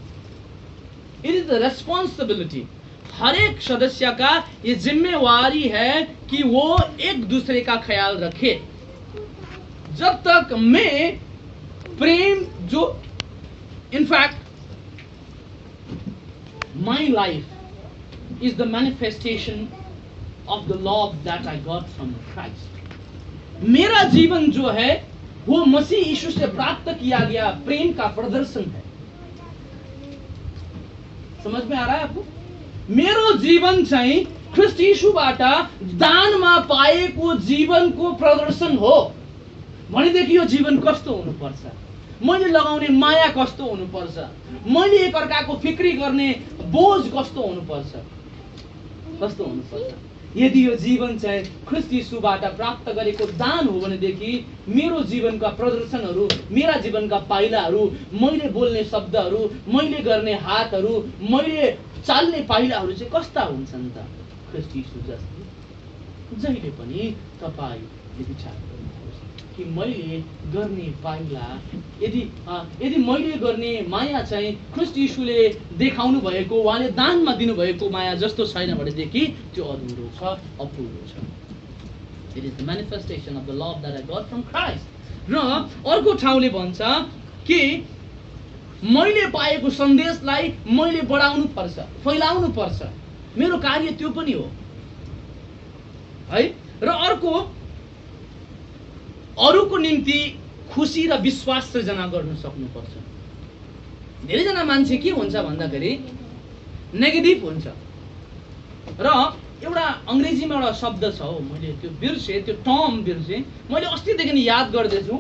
S1: It is the responsibility. हरेक सदस्य का ये जिम्मेवारी है कि वो एक दूसरे का ख्याल रखे। जब तक मैं प्रेम जो in fact my life is the manifestation of the love that I got from Christ. मेरा जीवन जो है वो मसीह यीशु से प्राप्त किया गया प्रेम का प्रदर्शन है। समझ में आ रहा है आपको? मेरो जीवन चाहिँ ख्रिस्ट यीशुबाट दानमा पाएको जीवनको प्रदर्शन हो भनेदेखि यो जीवन कस्तो हुनुपर्छ, मैले लगाउने माया कस्तो हुनुपर्छ, मैले एकअर्काको फिक्री गर्ने बोझ कस्तो हुनुपर्छ, कस्तो हुनुपर्छ। यदि यो जीवन चाहिँ ख्रिस्ट यीशुबाट प्राप्त गरेको दान हो भनेदेखि मेरो जीवनका प्रदर्शनहरू, मेरा जीवनका पाइलाहरू, मैले बोल्ने शब्दहरू, मैले गर्ने हातहरू, मैले चाल्ने पाइलाहरू चाहिँ कस्ता हुन्छन् त? ख्रिस्ट यीशु जस्तै। जहिले पनि तपाईले विचार गर्नुहोस् कि मैले गर्ने पाइला, यदि मैले गर्ने माया चाहिँ ख्रिस्ट यीशुले देखाउनु भएको, उहाँले दानमा दिनुभएको माया जस्तो छैन भनेदेखि त्यो अधुरो छ, अपुरो छ। It is the manifestation of the love that I got from Christ. र अर्को ठाउँले भन्छ कि मैले पाएको सन्देशलाई मैले बढाउनु पर्छ, फैलाउनु पर्छ। मेरो कार्य त्यो पनि हो है। र अर्को, अरूको निम्ति खुशी र विश्वास सृजना गर्न सक्नुपर्छ। धेरैजना मान्छे के हुन्छ भन्दाखेरि नेगेटिभ हुन्छ। र एउटा अंग्रेजीमा एउटा शब्द छ हो, मैले त्यो बिर्सेँ, त्यो टर्म बिर्सेँ, मैले अस्तिदेखि याद गर्दैछु।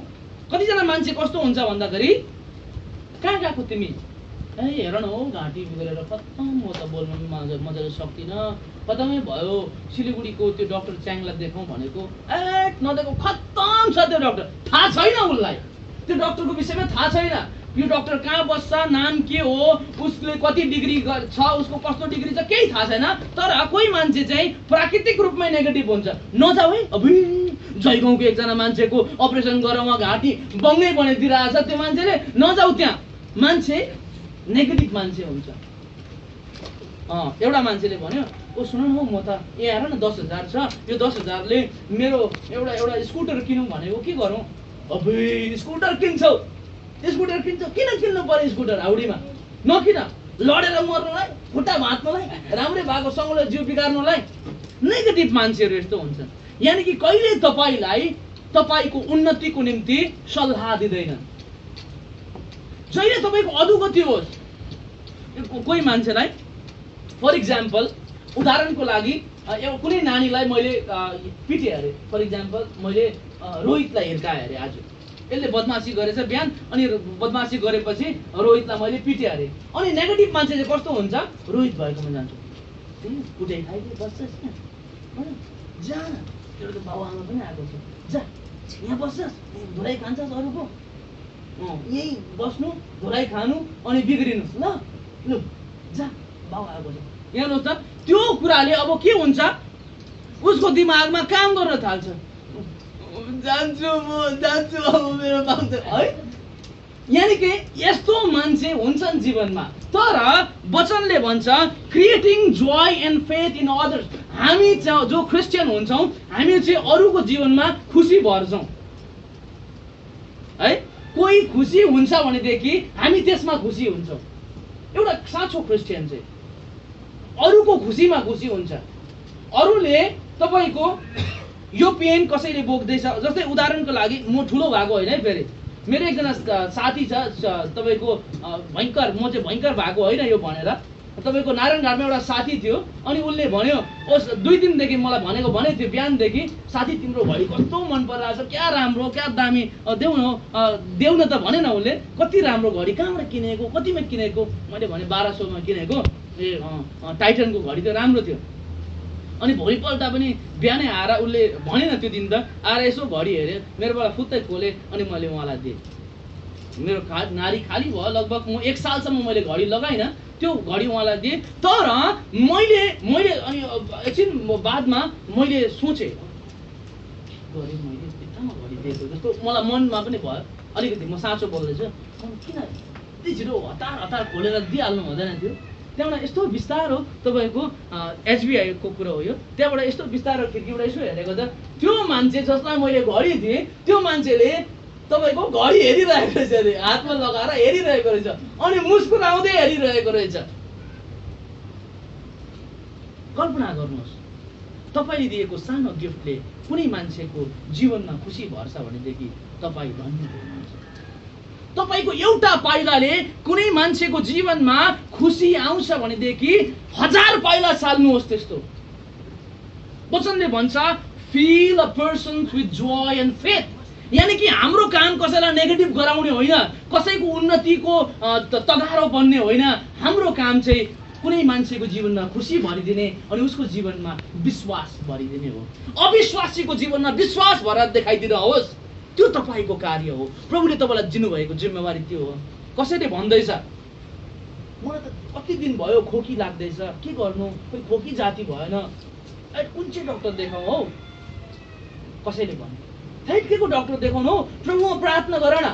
S1: कतिजना मान्छे कस्तो हुन्छ भन्दाखेरि, कहाँ गएको तिमी? ए हेर न हो, घाँटी बिग्रेर खत्तम, म त बोल्न मजाले सक्दिनँ, खत्तमै भयो, सिलिगुडीको त्यो डाक्टर च्याङलाई देखाउँ भनेको, ए नदेखाऊ, खत्तम छ त्यो डाक्टर, थाहा छैन उसलाई, त्यो डाक्टरको विषयमा थाहा छैन, यो डाक्टर कहाँ बस्छ, नाम के हो, उसले कति डिग्री छ, उसको कस्तो डिग्री छ, केही थाहा छैन। तर कोही मान्छे चाहिँ प्राकृतिक रूपमै नेगेटिभ हुन्छ। नजाऊ है, अबुई जयगाउँको एकजना मान्छेको अपरेसन गरेर उहाँ घाँटी बङ्गै बनाइदिइरहेछ, त्यो मान्छेले नजाऊ त्यहाँ। मान्छे नेगेटिभ मान्छे हुन्छ। एउटा मान्छेले भन्यो, ओ सुन न, म त हेर न 10,000 छ, यो 10,000ले मेरो एउटा स्कुटर किनौँ भनेको, के गरौँ? अबुई स्कुटर किन्छौ, स्कुटर किन्छौ, किन किन्नु पर्यो स्कुटर? हाउडीमा नकिन, लडेर मर्नलाई, खुट्टा भाँच्नलाई, राम्रै भएको सँगले जिउ बिगार्नलाई। नेगेटिभ मान्छेहरू यस्तो हुन्छन्। यानि कि कहिले तपाईलाई तपाईको उन्नतिको निम्ति सल्लाह दिँदैनन्। जहिले तपाईको अधोगति होस्। कोही मान्छेलाई फर इक्जाम्पल, उदाहरणको लागि कुनै नानीलाई मैले पिटे अरे, फर इक्जाम्पल मैले रोहितलाई हिर्काएँ अरे, आज यसले बदमासी गरेछ बिहान, अनि बदमासी गरेपछि रोहितलाई मैले पिटे अरे। अनि नेगेटिभ मान्छे चाहिँ कस्तो हुन्छ? रोहित भएकोमा जान्छु, कुटै खाइदिए बस्छस् यहाँ, जा तेरो त बाउ आमा पनि आएको छ, जा यहाँ बस्छस्, धुराइ खान्छस् अरूको, यही बस्नु, धुराइ खानु, अनि बिग्रिनु, ल लु जा बाउ आएको छ। यहाँ हेर्नुहोस् त, त्यो कुराले अब के हुन्छ, उसको दिमागमा काम गर्न थाल्छ। जान्छु म, जान्छु अब मेरो बाउ है। यानि कि यस्तो मान्छे हुन्छन् जीवनमा। तर वचनले भन्छ creating Joy and faith in others. हामी जो क्रिस्चियन हुन्छौँ, हामी चाहिँ अरूको जीवनमा खुसी भर्छौँ है। कोही खुसी हुन्छ भनेदेखि हामी त्यसमा खुसी हुन्छौँ। एउटा साँचो क्रिस्चियन चाहिँ अरूको खुसीमा खुसी हुन्छ। अरूले तपाईको यो पेन कसैले बोक्दैछ, जस्तै उदाहरणको लागि म ठुलो भएको होइन है, फेरि मेरो एकजना साथी छ तपाईको भयङ्कर, म चाहिँ भयङ्कर भएको होइन यो भनेर, तपाईको नारायणघाटमा एउटा साथी थियो, अनि उसले भन्यो, ओस् 2 दिनदेखि मलाई भनेको थियो, बिहानदेखि साथी तिम्रो घडी कस्तो मन परिरहेछ, क्या राम्रो, क्या दामी, देऊ न त भनेन उसले, कति राम्रो घडी, कहाँबाट किनेको, कतिमा किनेको? मैले भने 1200मा किनेको। ए टाइटनको घडी त राम्रो थियो। अनि भोलिपल्ट पनि बिहानै आएर उसले भनेन, त्यो दिन त आएर यसो घडी हेरेँ, मेरोबाट फुत्तै खोले, अनि मैले उहाँलाई दिएँ। मेरो नारी खाली भयो, लगभग म 1 सालसम्म मैले घडी लगाइनँ, त्यो घडी उहाँलाई दिएँ। तर मैले अनि एकछिन बादमा मैले सोचेँ, गरेँ मैले बित्थामा घडी दिएको जस्तो मलाई मनमा पनि भयो। अलिकति म साँचो बोल्दैछु, किन यति छिटो हतार खोलेर दिइहाल्नु हुँदैन थियो। त्यहाँबाट यस्तो बिस्तारो तपाईँको एसबिआईको कुरो हो यो, त्यहाँबाट यस्तो बिस्तारो खिड्कीबाट यसो हेरेको त त्यो मान्छे जसलाई मैले घडी दिएँ त्यो मान्छेले तपाईँको घडी हेरिरहेको रहेछ अरे, हातमा लगाएर हेरिरहेको रहेछ अनि मुस्कुराउँदै हेरिरहेको रहेछ। कल्पना गर्नुहोस्, तपाईँले दिएको सानो गिफ्टले कुनै मान्छेको जीवनमा खुसी भर्छ भनेदेखि तपाईँ धन्य हुनुहुन्छ। तपाईँको एउटा पाइलाले कुनै मान्छेको जीवनमा खुसी आउँछ भनेदेखि 1000 पाइला चाल्नुहोस् त्यस्तो। वचनले भन्छ feel a person with joy and faith, यानी कि हाम्रो काम कसैलाई नेगेटिभ गराउने होइन, कसैको उन्नतिको तगारो बन्ने होइन। हाम्रो काम चाहिँ कुनै मान्छेको जीवनमा खुसी भरिदिने अनि उसको जीवनमा विश्वास भरिदिने हो। अविश्वासीको जीवनमा विश्वास भएर देखाइदिनु होस्, त्यो तपाईँको कार्य हो। प्रभुले तपाईँलाई दिनुभएको जिम्मेवारी त्यो हो। कसैले भन्दैछ मलाई त कति दिन भयो खोकी लाग्दैछ, के गर्नु, खोइ खोकी जाति भएन, कुन चाहिँ डक्टर देखाउँ हौ। कसैले भन्यो के को डक्टर देखाउनु हौ, प्रभुमा प्रार्थना गर न।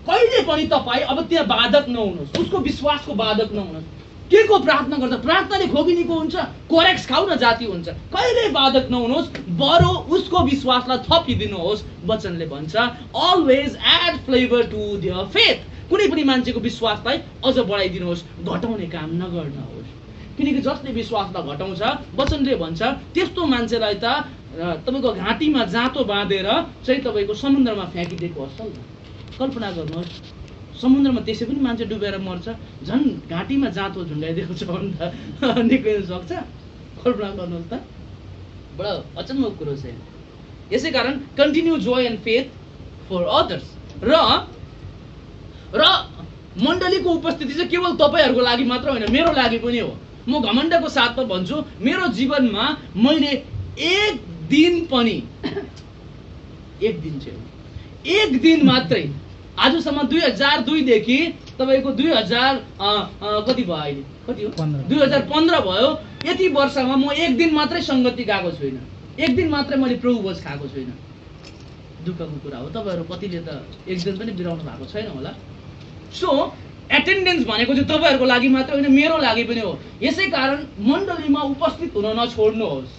S1: कहिले पनि तपाईँ अब त्यहाँ बाधक नहुनुहोस्, उसको विश्वासको बाधक नहुनुहोस्। के को प्रार्थना गर्दा प्रार्थनाले खोकी निको हुन्छ, कोरेक्स खाउ न जाति हुन्छ। कहिले बाधक नहुनुहोस्, बरु उसको विश्वासलाई थपिदिनुहोस्। वचनले भन्छ always add flavour to their faith, कुनै पनि मान्छेको विश्वासलाई अझ बढाइदिनुहोस्, घटाउने काम नगर्नुहोस्। किनकि जसले विश्वासलाई घटाउँछ वचनले भन्छ त्यस्तो मान्छेलाई त तपाईँको घाँटीमा जाँतो बाँधेर चाहिँ तपाईँको समुद्रमा फ्याँकिदिएको असल। कल्पना गर्नुहोस्, समुद्रमा त्यसै पनि मान्छे डुबेर मर्छ, झन् घाँटीमा जाँतो झुन्डाइदिएको छ भने त निक्लिन सक्छ। कल्पना गर्नुहोस् त, बडा अचम्मको कुरो छ। यसै कारण continue joy and faith for others. र मण्डलीको उपस्थिति चाहिँ केवल तपाईँहरूको लागि मात्र होइन, मेरो लागि पनि हो। म घमण्डको साथमा भन्छु, मेरो जीवनमा मैले एक दिन मात्रै आजसम्म 2002 देखि तपाईँको 2000 कति भयो अहिले, कति हो 2015 भयो, यति वर्षमा म एक दिन मात्रै सङ्गति गएको छुइनँ, एक दिन मात्रै मैले प्रभु भोज खाएको छुइनँ। दुःखको कुरा हो, तपाईँहरू कतिले त एक दिन पनि बिराउनु भएको छैन होला। सो एटेन्डेन्स भनेको चाहिँ तपाईँहरूको लागि मात्र होइन, मेरो लागि पनि हो। यसै कारण मण्डलीमा उपस्थित हुन नछोड्नुहोस्,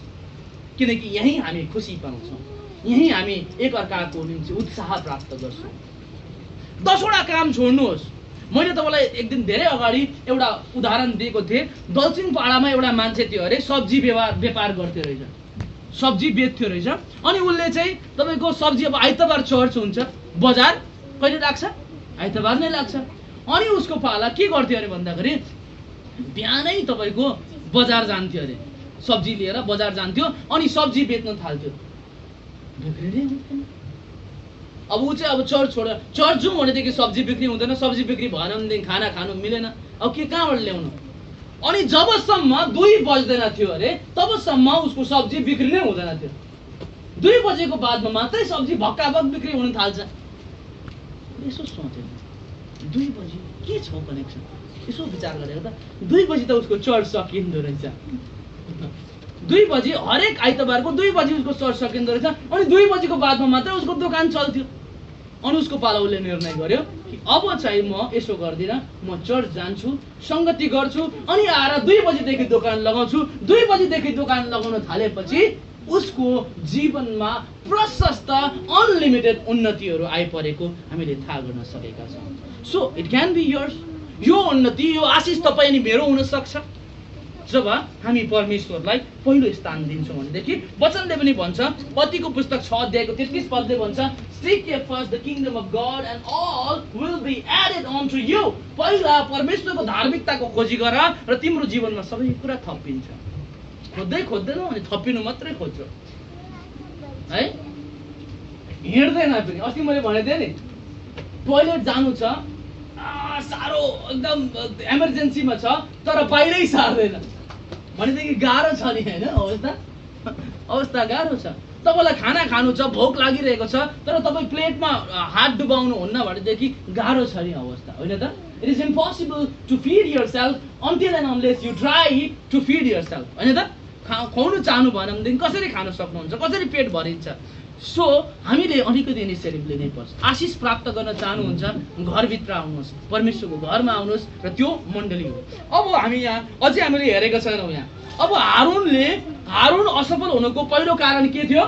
S1: किनकि यहीँ हामी खुसी पाउँछौँ, यहीँ हामी एकअर्काको निम्ति उत्साह प्राप्त गर्छौँ। 10 वटा काम छोड्नुहोस्। मैले तपाईँलाई एक दिन धेरै अगाडि एउटा उदाहरण दिएको थिएँ। दक्षिणपाडामा एउटा मान्छे थियो अरे, सब्जी व्यापार गर्थ्यो रहेछ, सब्जी बेच्थ्यो रहेछ। अनि उसले चाहिँ तपाईँको सब्जी, अब आइतबार चर्च हुन्छ, बजार कहिले लाग्छ, आइतबार नै लाग्छ। अनि उसको पाला के गर्थ्यो अरे भन्दाखेरि बिहानै तपाईँको बजार जान्थ्यो अरे, सब्जी लिएर बजार जान्थ्यो अनि सब्जी बेच्न थाल्थ्यो। अब ऊ चाहिँ अब चर्च छोडेर चर्च जाउँ भनेदेखि सब्जी बिक्री हुँदैन, सब्जी बिक्री भएन भनेदेखि खाना खानु मिलेन, अब के कहाँबाट ल्याउनु। अनि जबसम्म 2 बज्दैन थियो अरे तबसम्म उसको सब्जी बिक्री नै हुँदैन थियो। 2 बजेको बादमा मात्रै सब्जी भक्काभक बिक्री हुन थाल्छ। यसो सोचेँ 2 बजी के छ कनेक्सन, यसो विचार गरेको त 2 बजी त उसको चर्च सकिँदो रहेछ। 2 बजी हरेक आइतबारको 2 बजी उसको चर्च सकिँदो रहेछ। अनि 2 बजीको बादमा मात्रै उसको दोकान चल्थ्यो। अनि उसको पाला उसले निर्णय गर्यो कि अब चाहिँ म यसो गर्दिनँ, म चर्च जान्छु, सङ्गति गर्छु, अनि आएर 2 बजीदेखि दोकान लगाउँछु। 2 बजीदेखि दोकान लगाउन थालेपछि उसको जीवनमा प्रशस्त अनलिमिटेड उन्नतिहरू आइपरेको हामीले थाहा गर्न सकेका छौँ। So it can be yours. यो उन्नति, यो आशिष तपाईँ अनि मेरो हुन सक्छ जब हामी परमेश्वरलाई पहिलो स्थान दिन्छौँ भनेदेखि। वचनले पनि भन्छ, पतिको पुस्तक 6 अध्यायको 33 पदले भन्छ, Seek ye first the kingdom of God and all will be added unto you। पहिला परमेश्वरको धार्मिकताको खोजी गर र तिम्रो जीवनमा सबै कुरा थपिन्छ। खोज्दै खोज्दैनौ अनि थपिनु मात्रै खोज्छौ है, हिँड्दैन पनि। अस्ति मैले भनेको थिएँ नि, टोयलेट जानु छ, साह्रो एकदम इमर्जेन्सीमा छ तर बाहिरै सार्दैन भनेदेखि गाह्रो छ नि होइन, अवस्था गाह्रो छ। तपाईँलाई खाना खानु छ, भोक लागिरहेको छ तर तपाईँ प्लेटमा हात डुबाउनु हुन्न भनेदेखि गाह्रो छ नि अवस्था, होइन त। It is impossible to feed yourself until and unless you try to feed yourself, होइन त। खुवाउनु चाहनु भएन भनेदेखि कसरी खान सक्नुहुन्छ, कसरी पेट भरिन्छ। सो हामीले अलिकति इनिसिएटिभ लिनै पर्छ। आशिष प्राप्त गर्न चाहनुहुन्छ घरभित्र आउनुहोस्, परमेश्वरको घरमा आउनुहोस् र त्यो मण्डली हो। अब हामी यहाँ अझै हामीले हेरेका छैनौँ यहाँ। अब हारुन असफल हुनुको पहिलो कारण के थियो?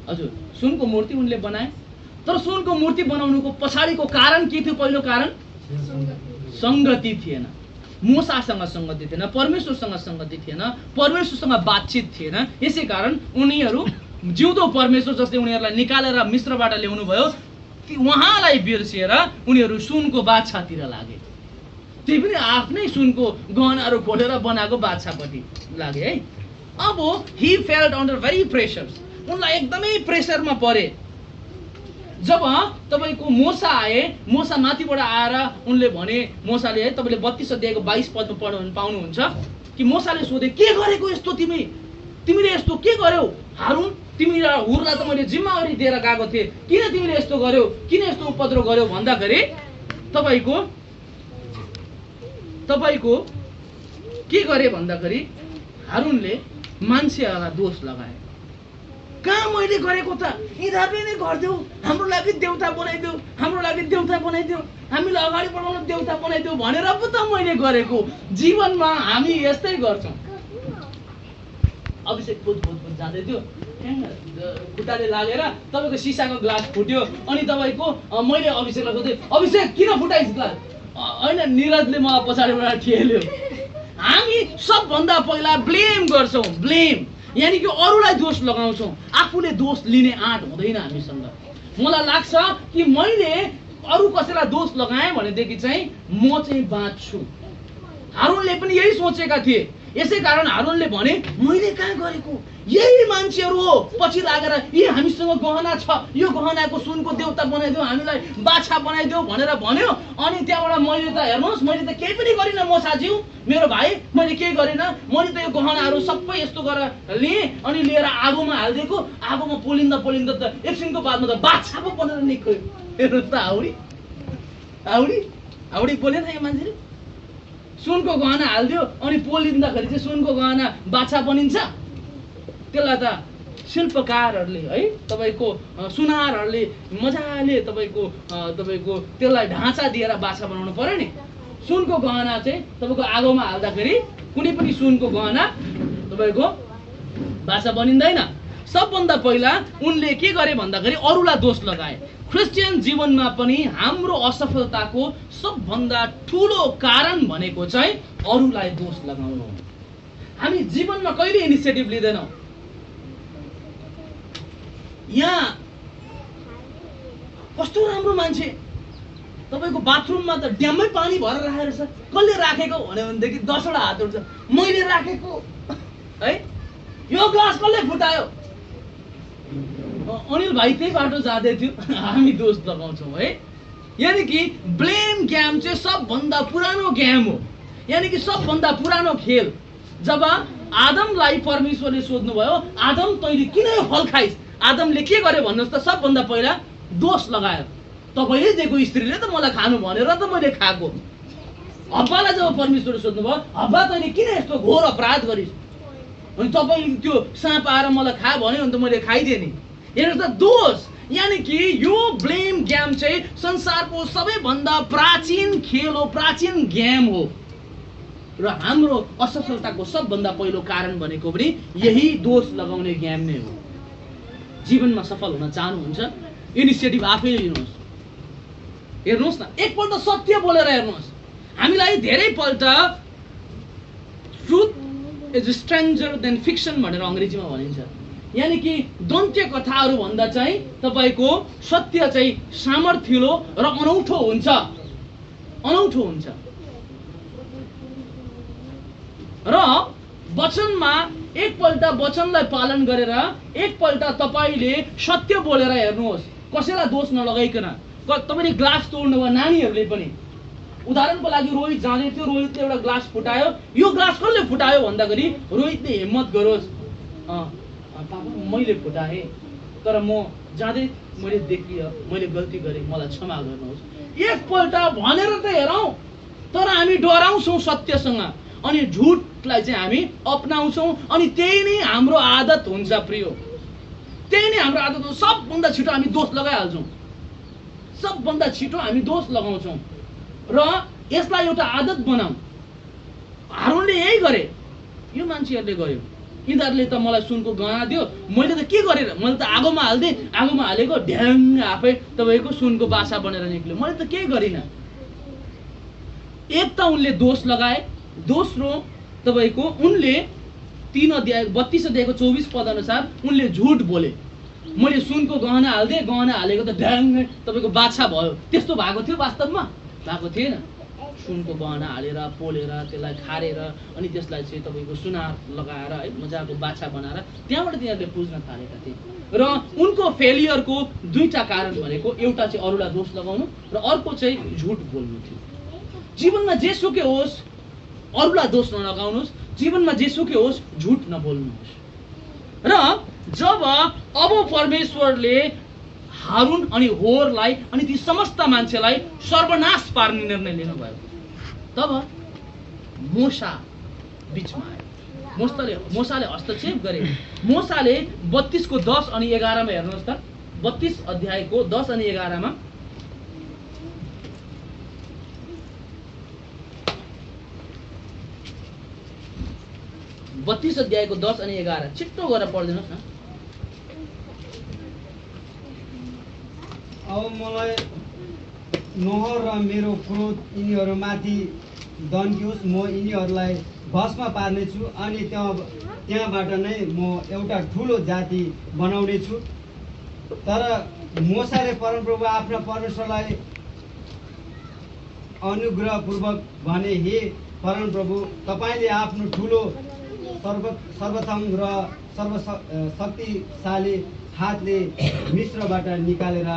S1: हजुर, सुनको मूर्ति उनले बनाए। तर सुनको मूर्ति बनाउनुको पछाडिको कारण के थियो? पहिलो कारण संगति थिएन, मूसासँग संगति थिएन, परमेश्वरसँग संगति थिएन, परमेश्वरसँग बातचित थिएन। यसै कारण उनीहरू जिउँदो परमेश्वर जसले उनीहरूलाई निकालेर मिस्रबाट ल्याउनु भयो उहाँलाई बिर्सिएर उनीहरू सुनको बाछातिर लागे। त्यही पनि आफ्नै सुनको गहनाहरू खोलेर बनाएको बाछापट्टि लागे है। अब he felt under very pressures, उनलाई एकदमै प्रेसरमा परे। जब तपाईको मोसा आए, मोसा माथिबाट आएर उनले भने, मोसाले है तपाईले 32 अध्यायको 22 पदमा पढ्नु पाउनुहुन्छ कि मोसाले सोधे के गरेको यस्तो तिमीले यस्तो के गर्यौ हारुन? तिमी र हुरलाई त मैले जिम्मेवारी दिएर गएको थिएँ, किन तिमीले यस्तो गर्यौ, किन यस्तो उपद्रव गर्यौ भन्दाखेरि तपाईको के गरे भन्दाखेरि हारुनले मान्छेहरूलाई दोष लगाए। कहाँ मैले गरेको त? यिनीहरूले नै गरिदेऊ, हाम्रो लागि देउता बनाइदेऊ, हामीलाई अगाडि बढाउन देउता बनाइदेऊ भनेर पो त मैले गरेको। जीवनमा हामी यस्तै गर्छौँ। अभिषेक फुट जाँदै थियो, खुट्टाले लागेर तपाईँको सिसाको ग्लास फुट्यो। अनि तपाईँको मैले अभिषेकलाई सोधेँ, अभिषेक किन फुटाइस् ग्लास? होइन, निरजले मलाई पछाडिबाट ठेल्यो। हामी सबभन्दा पहिला ब्लेम गर्छौँ, ब्लेम यानि कि अरूलाई दोष लगाउँछौँ, आफूले दोष लिने आँट हुँदैन हामीसँग। मलाई लाग्छ कि मैले अरू कसैलाई दोष लगाएँ भनेदेखि चाहिँ म चाहिँ बाँच्छु। हारुनले पनि यही सोचेका थिए। यसै कारण हारुनले भने मैले कहाँ गरेको, यही मान्छेहरू हो पछि लागेर यी हामीसँग गहना छ, यो गहनाको सुनको देउता बनाइदेऊ, हामीलाई बाछा बनाइदेऊ भनेर भन्यो। अनि त्यहाँबाट मैले त हेर्नुहोस्, मैले त केही पनि गरिनँ मोसाज्यू, मेरो भाइ, मैले केही गरिनँ। मैले त यो गहनाहरू सबै यस्तो गरेर लिएँ अनि लिएर आगोमा हालिदिएको। आगोमा पोलिँदा त एकछिनको बादमा त बाछा पो बनेर निक्ल्यो। हेर्नुहोस् त, हाउडी बोलेन यो मान्छेले। सुनको गहना हालिदियो अनि पोलिँदाखेरि चाहिँ सुनको गहना बाछा बनिन्छ। त्यसलाई त शिल्पकारहरूले है तपाईँको सुनारहरूले मजाले तपाईँको त्यसलाई ढाँचा दिएर बाछा बनाउनु पर्यो नि। सुनको गहना चाहिँ तपाईँको आगोमा हाल्दाखेरि कुनै पनि सुनको गहना तपाईँको बाछा बनिँदैन। सबभन्दा पहिला उनले के गरे भन्दाखेरि अरूलाई दोष लगाए। क्रिस्चियन जीवनमा पनि हाम्रो असफलताको सबभन्दा ठुलो कारण भनेको चाहिँ अरूलाई दोष लगाउनु हो। हामी जीवनमा कहिले इनिसिएटिभ लिँदैनौँ। यहाँ कस्तो राम्रो मान्छे, तपाईँको बाथरुममा त ड्याममै पानी भरेर राखेको छ, कसले राखेको भन्यो भनेदेखि 10वटा हात उठ्छ, मैले राखेको है। यो ग्लास कसले फुटायो? अनिल भाइ त्यही बाटो जाँदै थियो, हामी दोष लगाउँछौँ है। यानि कि ब्लेम गेम चाहिँ सबभन्दा पुरानो गेम हो, यानि कि सबभन्दा पुरानो खेल। जब आदमलाई परमेश्वरले सोध्नुभयो, आदम तैँले किन यो फल खाइस्? आदमले के गर्यो भन्नुहोस् त? सबभन्दा पहिला दोष लगायो। तपाईँले दिएको स्त्रीले त मलाई खानु भनेर त मैले खाएको। हब्बालाई जब परमेश्वरले सोध्नुभयो, हब्बा तैँले किन यस्तो घोर अपराध गरिस्? अनि तपाईँले त्यो साँप आएर मलाई खा भन्यो भने त मैले खाइदिएँ नि। हेर्नुहोस् त, दोष यानि कि यो ब्लेम गेम चाहिँ संसारको सबैभन्दा प्राचीन खेल हो, प्राचीन गेम हो। र हाम्रो असफलताको सबभन्दा पहिलो कारण भनेको पनि यही दोष लगाउने गेम नै हो। जीवनमा सफल हुन चाहनुहुन्छ, इनिसिएटिभ आफैले लिनुहोस्। हेर्नुहोस् न, एकपल्ट सत्य बोलेर हेर्नुहोस्। हामीलाई धेरैपल्ट truth is stranger than fiction भनेर अङ्ग्रेजीमा भनिन्छ। यानि कि दन्त्य कथाहरू भन्दा चाहिँ तपाईँको सत्य चाहिँ सामर्थ्यलो र अनौठो हुन्छ, अनौठो हुन्छ। र वचनमा एकपल्ट वचनलाई पालन गरेर एकपल्ट तपाईँले सत्य बोलेर हेर्नुहोस्, कसैलाई दोष नलगाइकन। तपाईँले ग्लास तोड्नुभयो, नानीहरूले पनि। उदाहरणको लागि रोहित जाँदै थियो, रोहितले एउटा ग्लास फुटायो। यो ग्लास कसले फुटायो भन्दाखेरि रोहितले हिम्मत गरोस्, पापा मैले फुटाएँ, तर म जाँदै मैले देखियो, मैले गल्ती गरेँ, मलाई क्षमा गर्नुहोस्। एकपल्ट भनेर त हेरौँ। तर हामी डराउँछौँ सत्यसँग। अनि झुटलाई चाहिँ हामी अपनाउँछौँ अनि त्यही नै हाम्रो आदत हुन्छ प्रिय। त्यही नै हाम्रो आदत हो। सबभन्दा छिटो हामी दोष लगाइहाल्छौँ, सबभन्दा छिटो हामी दोष लगाउँछौँ र यसलाई एउटा आदत बनाऊ। हारूनले यही गरे, यो मान्छेहरूले गर्यो, यिनीहरूले त मलाई सुनको गहना दियो, मैले त के गरेर, मैले त आगोमा हालिदिएँ, आगोमा हालेको ढ्याङ आफै तपाईँको सुनको बासा बनेर निक्ल्यो, मैले त केही गरिनँ। एक त उनले दोष लगाए, दोस्रो तपाईँको उनले 3 अध्याय 32 अध्यायको 24 पद अनुसार उनले झुट बोले। मैले सुनको गहना हालिदिएँ, गहना हालेको त ढ्याङ तपाईँको बाछा भयो। त्यस्तो भएको थियो वास्तवमा? भएको थिएन। सुनको गहना हालेर पोलेर त्यसलाई खारेर अनि त्यसलाई चाहिँ तपाईँको सुनार लगाएर है मजाको बाछा बनाएर त्यहाँबाट तिनीहरूले पुज्न थालेका थिए। र उनको फेलियरको दुईटा कारण भनेको एउटा चाहिँ अरूलाई दोष लगाउनु र अर्को चाहिँ झुट बोल्नु थियो। जीवनमा जेसुकै होस् अरूलाई दोष नलगाउनुहोस्, जीवनमा जेसुकै होस् झुट नबोल्नुहोस्। र जब अब परमेश्वरले हारून अनि होरलाई अनि ती समस्त मान्छेलाई सर्वनाश पार्ने निर्णय लिनुभयो, तब मोसा बिचमा आयो। मोसाले हस्तक्षेप गरे। मोसाले 32 को 10 अनि 11 मा हेर्नुहोस् त, 32 अध्यायको 10 अनि 11 मा 32 अध्यायको 10 अनि 11 छिट्टो गरेर पढिदिनुहोस् न।
S4: अब मलाई नोह र मेरो क्रोध यिनीहरूमाथि दन्कियोस्, म यिनीहरूलाई भस्म पार्नेछु अनि त्यहाँबाट नै म एउटा ठुलो जाति बनाउनेछु। तर मोसाले परमप्रभु आफ्ना परमेश्वरलाई अनुग्रहपूर्वक भने, हे परमप्रभु, तपाईँले आफ्नो ठुलो सर्वोत्तम र सर्वशक्तिशाली हातले मिस्रबाट निकालेर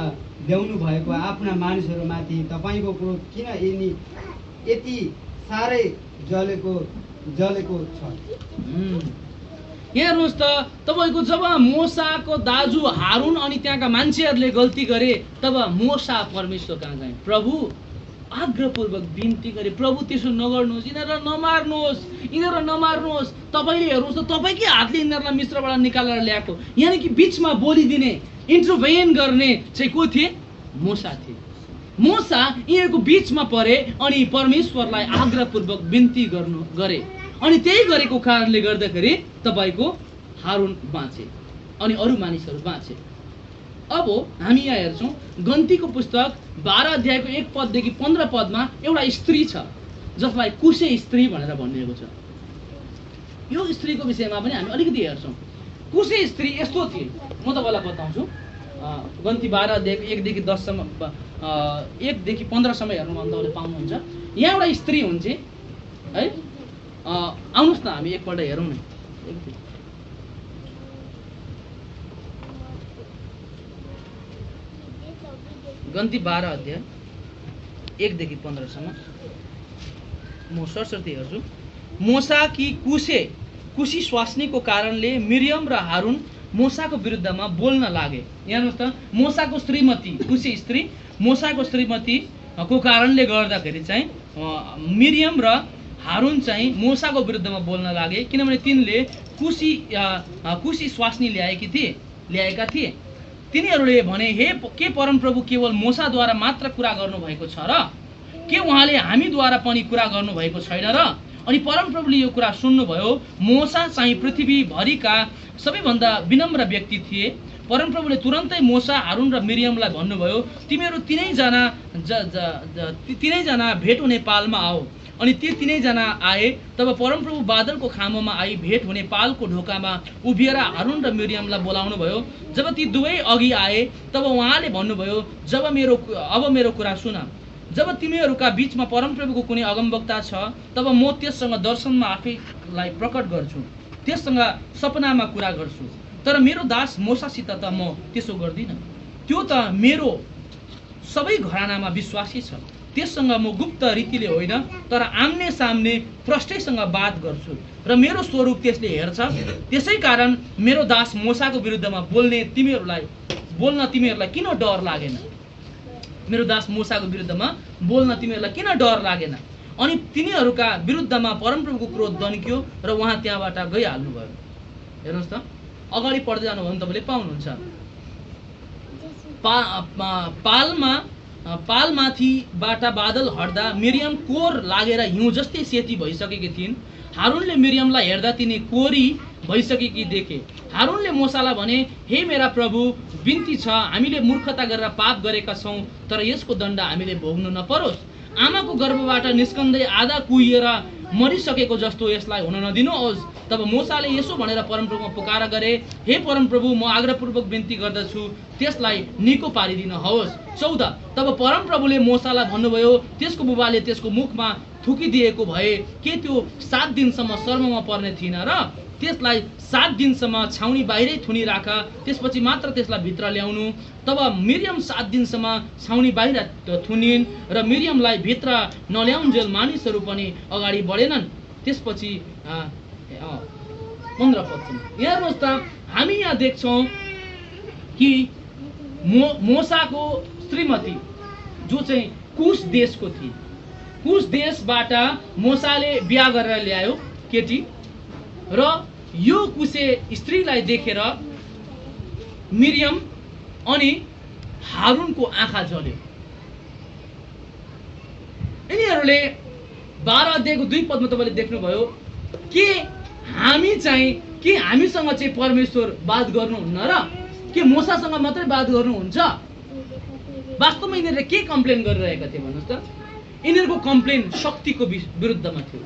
S4: ल्याउनु भएको आफ्ना मानिसहरूमाथि तपाईँको क्रोध किन यति साह्रै जलेको छ?
S1: हेर्नुहोस् त, तपाईँको जब मोसाको दाजु हारून अनि त्यहाँका मान्छेहरूले गल्ती गरे तब मोसा परमेश्वर कहाँ गए, प्रभु आग्रहपूर्वक बिन्ती गरे, प्रभु त्यसो नगर्नुहोस्, यिनीहरूलाई नमार्नुहोस्, तपाईँले हेर्नुहोस् त तपाईँकै हातले यिनीहरूलाई मिस्रबाट निकालेर ल्याएको। यानि कि बिचमा बोलिदिने, इन्टरभेन गर्ने चाहिँ को थिए? मोसा थिए। मोसा यिनीहरूको बिचमा परे अनि परमेश्वरलाई आग्रहपूर्वक बिन्ती गरे अनि त्यही गरेको कारणले गर्दाखेरि तपाईँको हारून बाँचे अनि अरू मानिसहरू बाँचे। अब हामी यहाँ हेर्छौँ गन्तीको पुस्तक 12 अध्यायको 1 पददेखि 15 पदमा एउटा स्त्री छ जसलाई कुशे स्त्री भनेर भनिएको छ। यो स्त्रीको विषयमा पनि हामी अलिकति हेर्छौँ। कुशे स्त्री यस्तो थिए, म तपाईँलाई बताउँछु। गन्ती 12 अध्यायको 1 देखि 10 सम्म 1 देखि 15 सम्म हेर्नुभन्दा तपाईँले पाउनुहुन्छ। यहाँ एउटा स्त्री हुन्छ है। आउनुहोस् न हामी एकपल्ट हेरौँ न। गन्ती 12 अध्याय 1 देखि 15 सम्म म सरस्वती हेर्छु। मोसा कि कुशी स्वास्नीको कारणले मिरियम र हारून मोसाको विरुद्धमा बोल्न लागे। हेर्नुहोस् त, मोसाको श्रीमती कुशी स्त्री मोसाको श्रीमतीको कारणले गर्दाखेरि चाहिँ मिरियम र हारून चाहिँ मोसाको विरुद्धमा बोल्न लागे, किनभने तिनले कुशी स्वास्नी ल्याएका थिए। तिनीहरूले भने, हे के परमप्रभु केवल मोसाद्वारा मात्र कुरा गर्नुभएको छ र के उहाँले हामीद्वारा पनि कुरा गर्नुभएको छैन र? अनि परमप्रभुले यो कुरा सुन्नुभयो। मोसा चाहिँ पृथ्वीभरिका सबैभन्दा विनम्र व्यक्ति थिए। परमप्रभुले तुरन्तै मोसा, हारून र मिरियमलाई भन्नुभयो, तिमीहरू तिनैजना भेट हुने पालमा आओ। अनि ती तिनैजना आए। तब परमप्रभु बादलको खामोमा आई भेट हुने पालको ढोकामा उभिएर हारून र मिरियमलाई बोलाउनु भयो। जब ती दुवै अघि आए तब उहाँले भन्नुभयो, अब मेरो कुरा सुन। जब तिमीहरूका बिचमा परमप्रभुको कुनै अगमवक्ता छ तब म त्यससँग दर्शनमा आफैलाई प्रकट गर्छु, त्यससँग सपनामा कुरा गर्छु। तर मेरो दास मोसासित त म त्यसो गर्दिनँ। त्यो त मेरो सबै घरानामा विश्वासी छ। त्यससँग म गुप्त रीतिले होइन तर आम्ने सामने प्रष्टैसँग बात गर्छु र मेरो स्वरूप त्यसले हेर्छ। त्यसै कारण मेरो दास मोसाको विरुद्धमा बोल्न तिमीहरूलाई किन डर लागेन? मेरो दास मोसाको विरुद्धमा बोल्न तिमीहरूलाई किन डर लागेन? अनि तिनीहरूका विरुद्धमा परमप्रभुको क्रोध दन्कियो र उहाँ त्यहाँबाट गइहाल्नुभयो। हेर्नुहोस् त, अगाडि पढ्दै जानुभयो भने तपाईँले पाउनुहुन्छ। पालमाथिबाट बादल हट्दा मिरियम कोर लागेर हिउँ जस्तै सेती भइसकेकी थिइन्। हारुनले मिरियमलाई हेर्दा तिनी कोरी भइसकेकी देखे। हारुनले मोसालाई भने, हे मेरा प्रभु, बिन्ती छ, हामीले मूर्खता गरेर पाप गरेका छौँ, तर यसको दण्ड हामीले भोग्नु नपरोस्। आमाको गर्भबाट निस्कँदै आधा कुहिएर मरिसकेको जस्तो यसलाई हुन नदिनुहोस्। तब मोसाले यसो भनेर परमप्रभुमा पुकारा गरे, हे परमप्रभु, म आग्रहपूर्वक बिन्ती गर्दछु, त्यसलाई निको पारिदिनुहोस्। 14 तब परमप्रभुले मोसालाई भन्नुभयो, त्यसको बुबाले त्यसको मुखमा थुकिदिएको भए के त्यो 7 दिनसम्म शर्ममा पर्ने थिएन र? त्यसलाई 7 दिनसम्म छाउनी बाहिरै थुनी राख, त्यसपछि मात्र त्यसलाई भित्र ल्याउनु। तब मिरियम 7 दिनसम्म छाउनी बाहिर थुनिन् र मिरियमलाई भित्र नल्याउन्जेल मानिसहरू पनि अगाडि बढेनन्। त्यसपछि 15 पदसम्म हेर्नुहोस् त, हामी यहाँ देख्छौँ कि मोसाको श्रीमती जो चाहिँ कुश देशको थिए, कुश देशबाट मोसाले बिहा गरेर ल्यायो केटी, र यो कुशे स्त्रीलाई देखेर मिरियम अनि हारुनको आँखा जल्यो। यिनीहरूले 12 अध्यायको 2 पदमा तपाईँले देख्नुभयो के हामीसँग चाहिँ परमेश्वर बात गर्नुहुन्न र के मोसासँग मात्रै बात गर्नुहुन्छ? वास्तवमा यिनीहरूले के कम्प्लेन गरिरहेका थिए भन्नुहोस् त? यिनीहरूको कम्प्लेन शक्तिको विरुद्धमा थियो।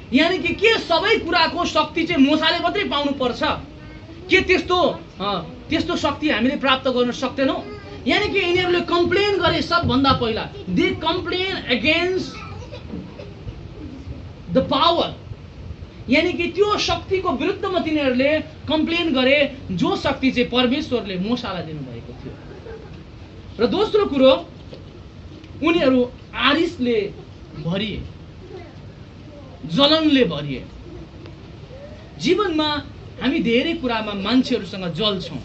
S1: यानि कि के सबै कुराको शक्ति चाहिँ मोसाले मात्रै पाउनु पर्छ? के त्यस्तो शक्ति हामीले प्राप्त गर्न सक्दैनौँ? यानि कि यिनीहरूले कम्प्लेन गरे सबभन्दा पहिला, they complain against the power. यानि कि त्यो शक्तिको विरुद्धमा तिनीहरूले कम्प्लेन गरे जो शक्ति चाहिँ परमेश्वरले मोसालाई दिनुभएको थियो। र दोस्रो कुरो, उनीहरू आरिसले भरिए, जलनले भरिए। जीवनमा हामी धेरै कुरामा मान्छेहरूसँग जल्छौँ।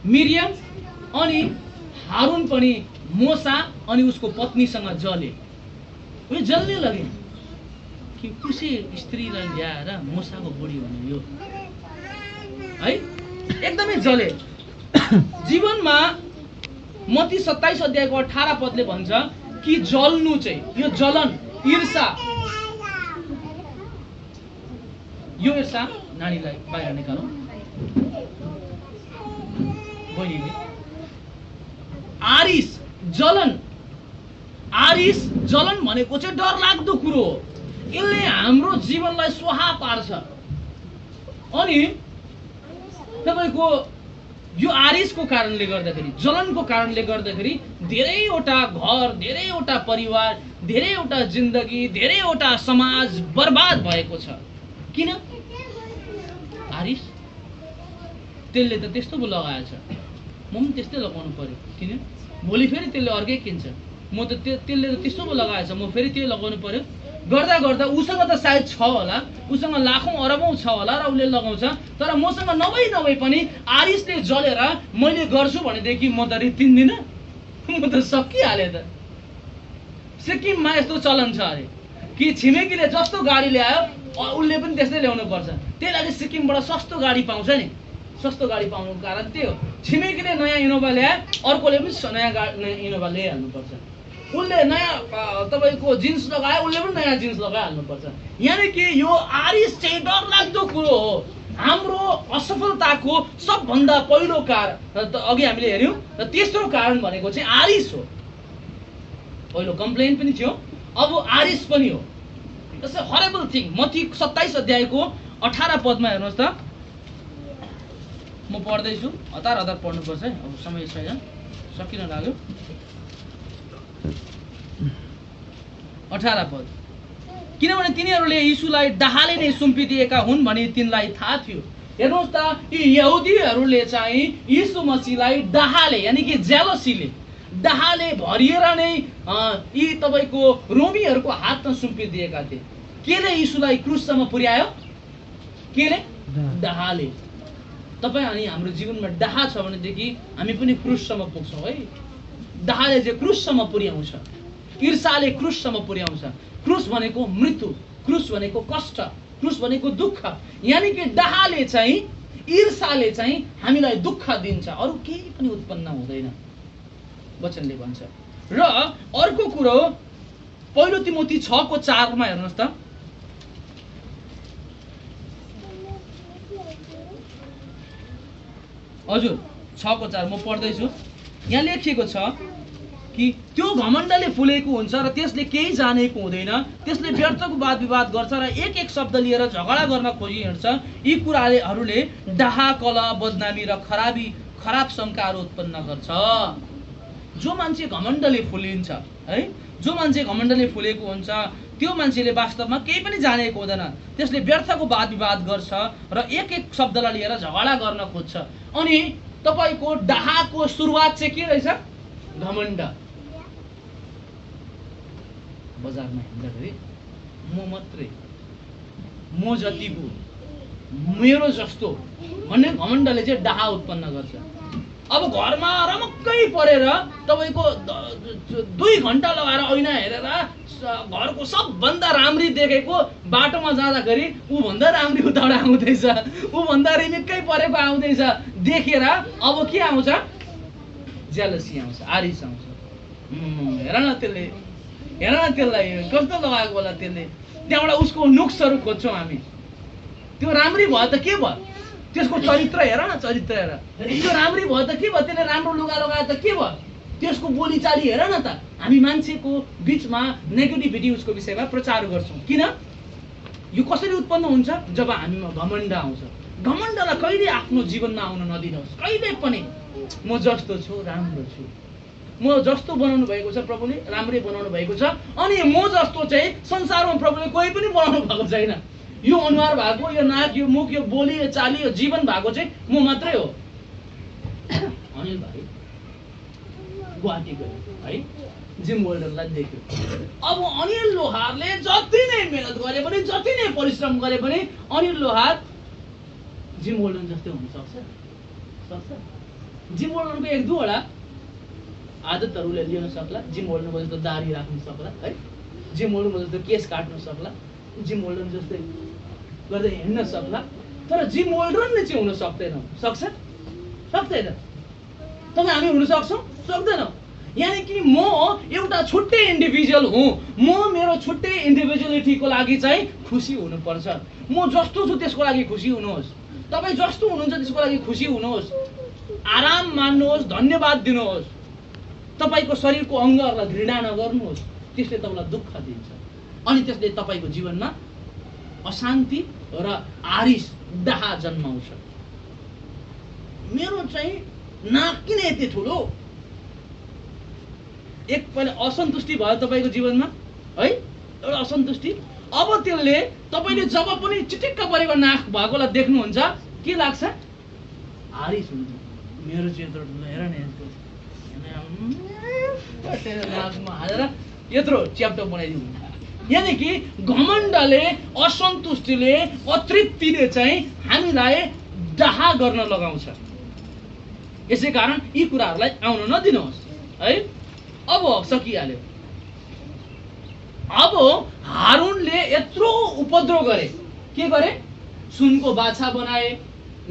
S1: मिरियम अनि हारुन पनि मोसा अनि उसको पत्नीसँग जले। उयो जल्ने लगे कि कुशे स्त्रीलाई ल्याएर मोसाको बुढी भन्यो यो है, एकदमै जले। जीवनमा मत्ती 27 अध्यायको 18 पदले भन्छ कि जल्नु चाहिँ, यो जलन, ईर्षा, यो ईर्षा नानीलाई बाहिर निकालौँ बहिनीले। आरिस जलन भनेको चाहिँ डरलाग्दो कुरो हो। यसले हाम्रो जीवनलाई स्वाहा पार्छ। अनि तपाईको यो आरिसको कारणले गर्दाखेरि, जलनको कारणले गर्दाखेरि धेरैवटा घर, धेरैवटा परिवार, धेरैवटा जिन्दगी, धेरैवटा समाज बर्बाद भएको छ। किन? आरिस त्यसले त त्यस्तो पो लगाएछ, म पनि त्यस्तै लगाउनु पर्यो। किन? भोलि फेरि त्यसले अर्कै किन्छ, म त त्यसले त त्यस्तो पो लगाएछ, म फेरि त्यही लगाउनु पर्यो। गर्दा गर्दा उसँग त सायद छ होला, उसँग लाखौँ अरबौँ छ होला र उसले लगाउँछ, तर मसँग नभई पनि आरिसले जलेर मैले गर्छु भनेदेखि म त रित्तिन्दिनँ, म त सकिहालेँ त। सिक्किममा यस्तो चलन छ अरे कि छिमेकीले जस्तो गाडी ल्यायो उसले पनि त्यस्तै ल्याउनु पर्छ। त्यही लागि सिक्किमबाट सस्तो गाडी पाउँछ नि। सस्तो गाडी पाउनुको कारण त्यो हो। छिमेकीले नयाँ इनोभा ल्याए, अर्कोले पनि नयाँ इनोभा ल्याइहाल्नुपर्छ। उसले नयाँ तपाईँको जिन्स लगायो, उसले पनि नयाँ जिन्स लगाइहाल्नुपर्छ। यानि कि यो आरिस चाहिँ डरलाग्दो कुरो हो। हाम्रो असफलताको सबभन्दा पहिलो कारण अघि हामीले हेऱ्यौँ, र तेस्रो कारण भनेको चाहिँ आरिस हो। पहिलो कम्प्लेन पनि थियो, अब आरिस पनि हो। त्यसै हरेबल थिङ। मत्ती 27 अध्यायको 18 पदमा हेर्नुहोस् त, म पढ्दैछु, हतार हतार पढ्नुपर्छ है, अब समय छैन, सकिन लाग्यो। 18 पद, किनभने तिनीहरूले यीशुलाई डाहाले नै सुम्पिदिएका हुन् भनी तिनलाई थाहा थियो। हेर्नुहोस् त, यी यहुदीहरूले चाहिँ यीशु मसीहलाई डाहाले यानि कि जेलसीले, डाहाले भरिएर नै यी तपाईँको रोमीहरूको हातमा सुम्पिदिएका थिए। केले यीशुलाई क्रुससम्म पुर्यायो? केले? डाहाले। तपाईँ अनि हाम्रो जीवनमा डाहा छ भनेदेखि हामी पनि क्रुससम्म पुग्छौँ है। डाहाले चाहिँ क्रुससम्म पुर्याउँछ। ईर्षाले क्रुससम्म पुर्याउँछ। क्रुस भनेको मृत्यु, क्रुस भनेको कष्ट, क्रुस भनेको दुःख। यानि कि डाहाले चाहिँ, ईर्षाले चाहिँ हामीलाई दुःख दिन्छ, अरू केही पनि उत्पन्न हुँदैन वचनले भन्छ। र अर्को कुरो पहिलो तिमोथी 6:4 मा हेर्नुहोस् त। हजुर 6:4 म पढ्दैछु। यहाँ लेखिएको छ कि त्यो घमण्डले फुलेको हुन्छ र त्यसले केही जानेको हुँदैन, त्यसले व्यर्थको वाद विवाद गर्छ र एक एक शब्द लिएर झगडा गर्न खोजी हिँड्छ। यी कुराहरूले डाहा, कलह, बदनामी र खराब शङ्काहरू उत्पन्न गर्छ। जो मान्छे घमण्डले फुलिन्छ है, जो मान्छे घमण्डले फुलेको हुन्छ त्यो मान्छेले वास्तवमा केही पनि जानेको हुँदैन, त्यसले व्यर्थको वाद विवाद गर्छ र एक एक शब्दलाई लिएर झगडा गर्न खोज्छ। अनि तपाईको डाहाको सुरुवात चाहिँ के रहेछ? घमण्ड। बजारमा हिँड्दाखेरि म मात्रै, म जतिको, मेरो जस्तो भन्ने घमण्डले चाहिँ डाहा उत्पन्न गर्छ। अब घरमा रमक्कै परेर तपाईको 2 घण्टा लगाएर ऐना हेरेर घरको सबभन्दा राम्री देखेको बाटोमा जाँदाखेरि ऊ भन्दा राम्री उताबाट आउँदैछ, ऊ भन्दा रिमिक्कै परेको आउँदैछ देखेर अब के आउँछ? जेलसी आउँछ, आरिस आउँछ। हेर न त्यसलाई कस्तो लगाएको होला त्यसले। त्यहाँबाट उसको नुक्सहरू खोज्छौँ हामी। त्यो राम्री भयो त के भयो? त्यसको चरित्र हेर न, चरित्र हेर। त्यो राम्री भयो त के भयो? त्यसले राम्रो लुगा लगायो त के भयो? त्यसको बोलीचाली हेर न त। हामी मान्छेको बिचमा नेगेटिभिटी उसको विषयमा प्रचार गर्छौँ। किन? यो कसरी उत्पन्न हुन्छ? जब हामीमा घमण्ड आउँछ। घमण्डलाई कहिले आफ्नो जीवनमा आउन नदिनुहोस्। कहिले पनि म जस्तो छु राम्रो छु, म जस्तो बनाउनु भएको छ प्रभुले, राम्रै बनाउनु भएको छ, अनि म जस्तो चाहिँ संसारमा प्रभुले कोही पनि बनाउनु भएको छैन। यो अनुहार भएको, यो नाक, यो मुख, यो बोली, यो चाली, यो जीवन भएको चाहिँ म मात्रै हो। अनिल भाइ गुवाहाटी गयो है, जिम होल्डरलाई देख्यो। अब अनिल लोहारले जति नै मेहनत गरे पनि, जति नै परिश्रम गरे पनि अनिल लोहार जिम होल्डर जस्तै हुन सक्छ? जिम होल्डरको 1-2 वटा आदतहरूले लिन सक्ला। जिम होल्डरको जस्तो दाढी राख्न सक्ला है, जिम होल्डरको जस्तो केस काट्न सक्ला, जिम होल्डर जस्तै गर्दै हिँड्न सक्ला। तर जिम होल्डर नै चाहिँ हुन सक्दैन। सक्छ? सक्दैन। तपाईँ हामी हुन सक्छौँ? सक्दैनौँ। यानि कि म एउटा छुट्टै इन्डिभिजुअल हुँ। म मेरो छुट्टै इन्डिभिजुअलिटीको लागि चाहिँ खुसी हुनुपर्छ। म जस्तो छु त्यसको लागि खुसी हुनुहोस्। तपाईँ जस्तो हुनुहुन्छ त्यसको लागि खुसी हुनुहोस्। आराम मान्नुहोस्, धन्यवाद दिनुहोस्। तपाईँको शरीरको अङ्गहरूलाई घृणा नगर्नुहोस्। त्यसले तपाईँलाई दुःख दिन्छ अनि त्यसले तपाईँको जीवनमा अशान्ति र आरिस, डाहा जन्माउँछ। मेरो चाहिँ नाक किन यति ठुलो? एकपल्ट असन्तुष्टि भयो तपाईँको जीवनमा है, एउटा असन्तुष्टि। अब त्यसले तपाईँले जब पनि चिटिक्क परेको नाक भएकोलाई देख्नुहुन्छ के लाग्छ? आरिस हुन्छ। मेरो चाहिँ यत्रो ठुलो, हेर न नाकमा हालेर यत्रो च्याप्टो बनाइदिनु। यानि कि घमण्डले, असन्तुष्टिले, अतृप्तिले चाहिँ हामीलाई डाहा गर्न लगाउँछ। यसै कारण यी कुराहरूलाई आउन नदिनुहोस् है। अब सकिहाल्यो। अब हारूनले यत्रो उपद्रव गरे, के गरे? सुनको बाछा बनाए,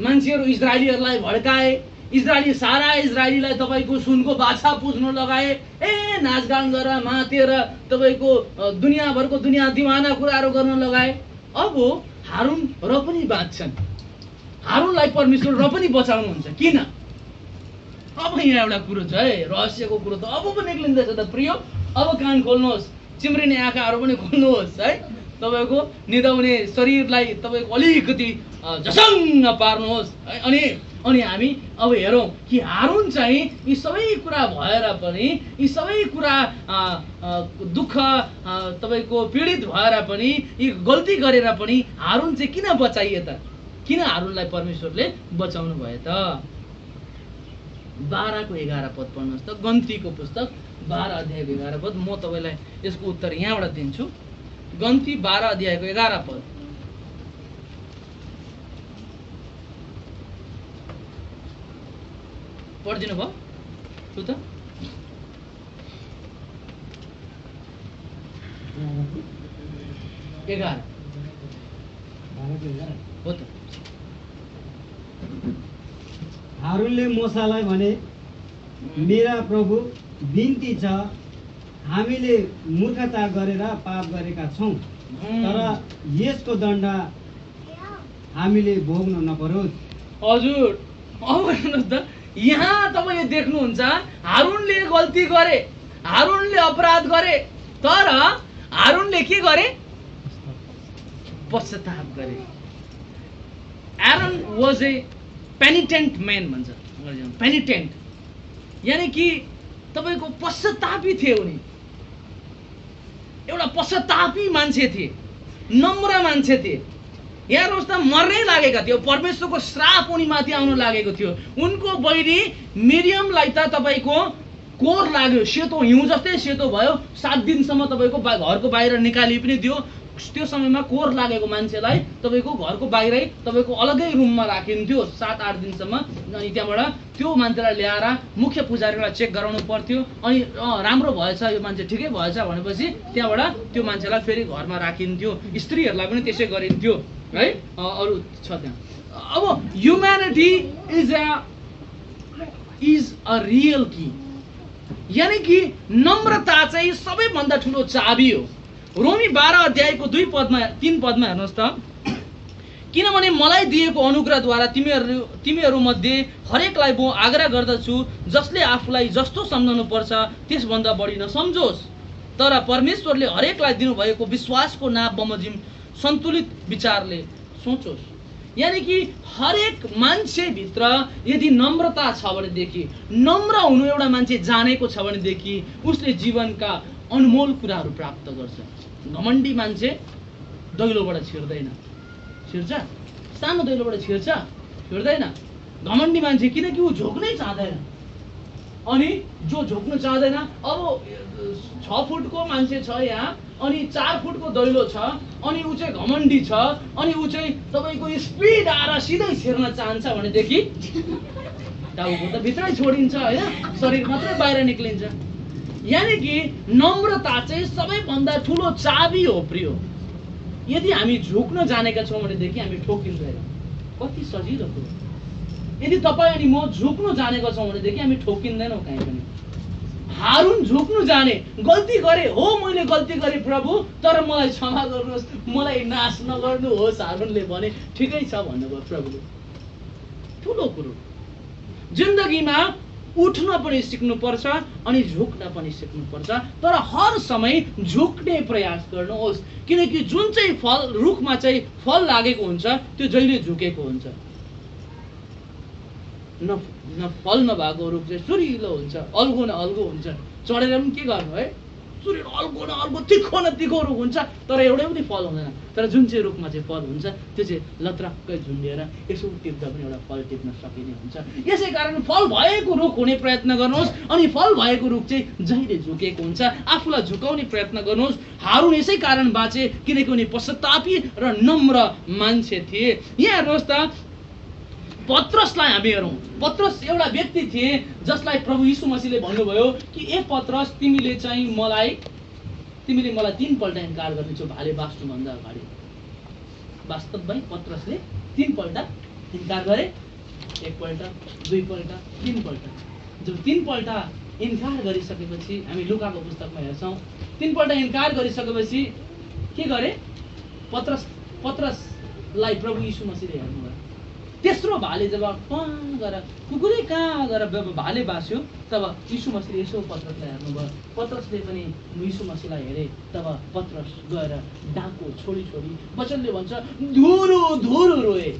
S1: मान्छेहरू इजरायलीहरूलाई भड्काए, सारा इजरायलीलाई तपाईँको सुनको बाछा पुज्न लगाए, नाचगान गरेर मातेर तपाईँको दुनियाँभरको दिवाना कुराहरू गर्न लगाए। अब हारून र पनि बाँच्छन्। हारूनलाई परमेश्वर र पनि बचाउनुहुन्छ। किन? अब यहाँ एउटा कुरो छ है, रहस्यको कुरो त अब पो निक्लिँदैछ त प्रिय। अब कान खोल्नुहोस्, चिम्रिने आँखाहरू पनि खोल्नुहोस् है। तपाईँको निदाउने शरीरलाई तपाईँको अलिकति झसङ्ग पार्नुहोस् है। अनि हामी अब हेरौँ कि हारून चाहिँ यी सबै कुरा भएर पनि, यी सबै कुरा दुःख तपाईँको पीडित भएर पनि, यी गल्ती गरेर पनि हारून चाहिँ किन बचाइए त? किन हारूनलाई परमेश्वरले बचाउनु भयो त? 12:11 पढ्नुहोस् त। गन्तीको पुस्तक 12:11 म तपाईँलाई यसको उत्तर यहाँबाट दिन्छु। गन्ती 12:11 पढिदिनु भयो? त 11 हो त।
S4: हारूनले मोसालाई भने, मेरा प्रभु, बिन्ती छ, हामीले मूर्खता गरेर पाप गरेका छौँ, तर यसको दण्ड हामीले भोग्न नपरोस्।
S1: हजुर अब हेर्नुहोस् त, यहाँ तपाईँले देख्नुहुन्छ हारूनले गल्ती गरे, हारूनले अपराध गरे, तर हारूनले के गरे? पश्चाताप गरे। एरन वाज ए पेनिटेन्ट म्यान भन्छ अङ्ग्रेजीमा, पेनिटेन्ट यानि कि तपाईँको पश्चातापी थिए उनी, एउटा पश्चातापी मान्छे थिए, नम्र मान्छे थिए। हेर्नुहोस् त, मर्नै लागेका थियो, परमेश्वरको श्राप उनीमाथि आउन लागेको थियो। उनको बहिनी मिरियमलाई त तपाईँको कोर लाग्यो, सेतो हिउँ जस्तै सेतो भयो, 7 दिनसम्म तपाईँको घरको बाहिर निकाली पनि दियो। त्यो समयमा कोर लागेको मान्छेलाई तपाईँको घरको बाहिरै तपाईँको अलग्गै रुममा राखिन्थ्यो 7-8 दिनसम्म। अनि त्यहाँबाट त्यो मान्छेलाई ल्याएर मुख्य पुजारीलाई चेक गराउनु पर्थ्यो, अनि राम्रो भएछ, यो मान्छे ठिकै भएछ भनेपछि त्यहाँबाट त्यो मान्छेलाई फेरि घरमा राखिन्थ्यो। स्त्रीहरूलाई पनि त्यसै गरिन्थ्यो है। अरू छ त्यहाँ। अब ह्युम्यानिटी इज अ रियल की, यानी कि नम्रता चाहिँ सबैभन्दा ठुलो चाबी हो। रोमी 12 अध्यायको 3 पदमा हेर्नुहोस् त, किनभने मलाई दिएको अनुग्रहद्वारा तिमीहरू मध्ये हरेकलाई म आग्रह गर्दछु, जसले आफूलाई जस्तो सम्झनु पर्छ त्यसभन्दा बढी नसम्झोस्, तर परमेश्वरले हरेकलाई दिनुभएको विश्वासको नाप बमोजिम सन्तुलित विचारले सोचोस्। यानी कि हरेक मान्छेभित्र यदि नम्रता छ भनेदेखि, नम्र हुनु एउटा मान्छे जानेको छ भनेदेखि उसले जीवनका अनमोल कुराहरू प्राप्त गर्छ। घमण्डी मान्छे दैलोबाट छिर्दैन, छिर्छ? सानो दैलोबाट छिर्छ? छिर्दैन। घमण्डी मान्छे किनकि ऊ झोक्नै चाहँदैन। अनि जो झोक्न चाहँदैन, अब 6 फुटको मान्छे छ यहाँ, अनि 4 फुटको दैलो छ, अनि ऊ चाहिँ घमण्डी छ, अनि ऊ चाहिँ तपाईँको स्पिड आएर सिधै छिर्न चाहन्छ भनेदेखि टाउको त भित्रै छोडिन्छ होइन, शरीर मात्रै बाहिर निक्लिन्छ। यानी कि नम्रता चाहिँ सबैभन्दा ठुलो चाबी हो प्रिय। यदि हामी झुक्न जानेका छौँ भनेदेखि हामी ठोकिँदैन। कति सजिलो कुरो। यदि तपाईँ अनि म झुक्नु जानेका छौँ भनेदेखि हामी ठोकिँदैनौँ कहीँ पनि। हारून झुक्नु जाने, गल्ती गरे हो, मैले गल्ती गरेँ प्रभु, तर मलाई क्षमा गर्नुहोस्, मलाई नाश नगर्नुहोस् हारूनले भने। ठिकै छ भन्नुभयो प्रभुले। ठुलो कुरो। जिन्दगीमा उठ्न पनि सिक्नुपर्छ अनि झुक्न पनि सिक्नुपर्छ, तर हर समय झुक्ने प्रयास गर्नुहोस्, किनकि जुन चाहिँ फल रुखमा चाहिँ फल लागेको हुन्छ त्यो जहिले झुकेको हुन्छ। न फल नभएको रुख चाहिँ सुरिलो हुन्छ, अल्गो न अल्गो हुन्छ। चढेर पनि के गर्नु है, सुरिलो अल्गो न अल्गो, तिखो न तिखो रुख हुन्छ, तर एउटै पनि फल हुँदैन। तर जुन चाहिँ रुखमा चाहिँ फल हुन्छ त्यो चाहिँ लत्रक्कै झुन्डिएर यसो टिप्दा पनि एउटा फल टिप्न सकिने हुन्छ। यसै कारण फल भएको रुख हुने प्रयत्न गर्नुहोस्, अनि फल भएको रुख चाहिँ जहिले झुकेको हुन्छ। आफूलाई झुकाउने प्रयत्न गर्नुहोस्। हारून यसै कारण बाँचे किनकि उनी पश्चातापी र नम्र मान्छे थिए। यहाँ हेर्नुहोस् त, पत्रसलाई हामी हेरौँ। पत्रस एउटा व्यक्ति थिए जसलाई प्रभु यीशु मसीहले भन्नुभयो कि ए पत्रस, तिमीले मलाई 3 पल्ट इन्कार गर्नेछौ भाले बाँच्नुभन्दा अगाडि। वास्तवमै पत्रसले 3 पल्ट इन्कार गरे। 1 पल्ट, 2 पल्ट, 3 पल्ट। जब 3 पल्ट इन्कार गरिसकेपछि हामी लुकाको पुस्तकमा हेर्छौँ, 3 पल्ट इन्कार गरिसकेपछि के गरे? पत्रसलाई प्रभु यीशु मसीहले हेर्नुभयो। तेस्रो भाले जब कुकुरै कहाँ गएर भाले बाँच्यो, तब यीशु मसीहले यसो पत्रसलाई हेर्नुभयो। पत्रसले पनि यीशु मसीहलाई हेरे। तब पत्रस गएर डाको छोडी वचनले भन्छ धुरु धुरु रोए,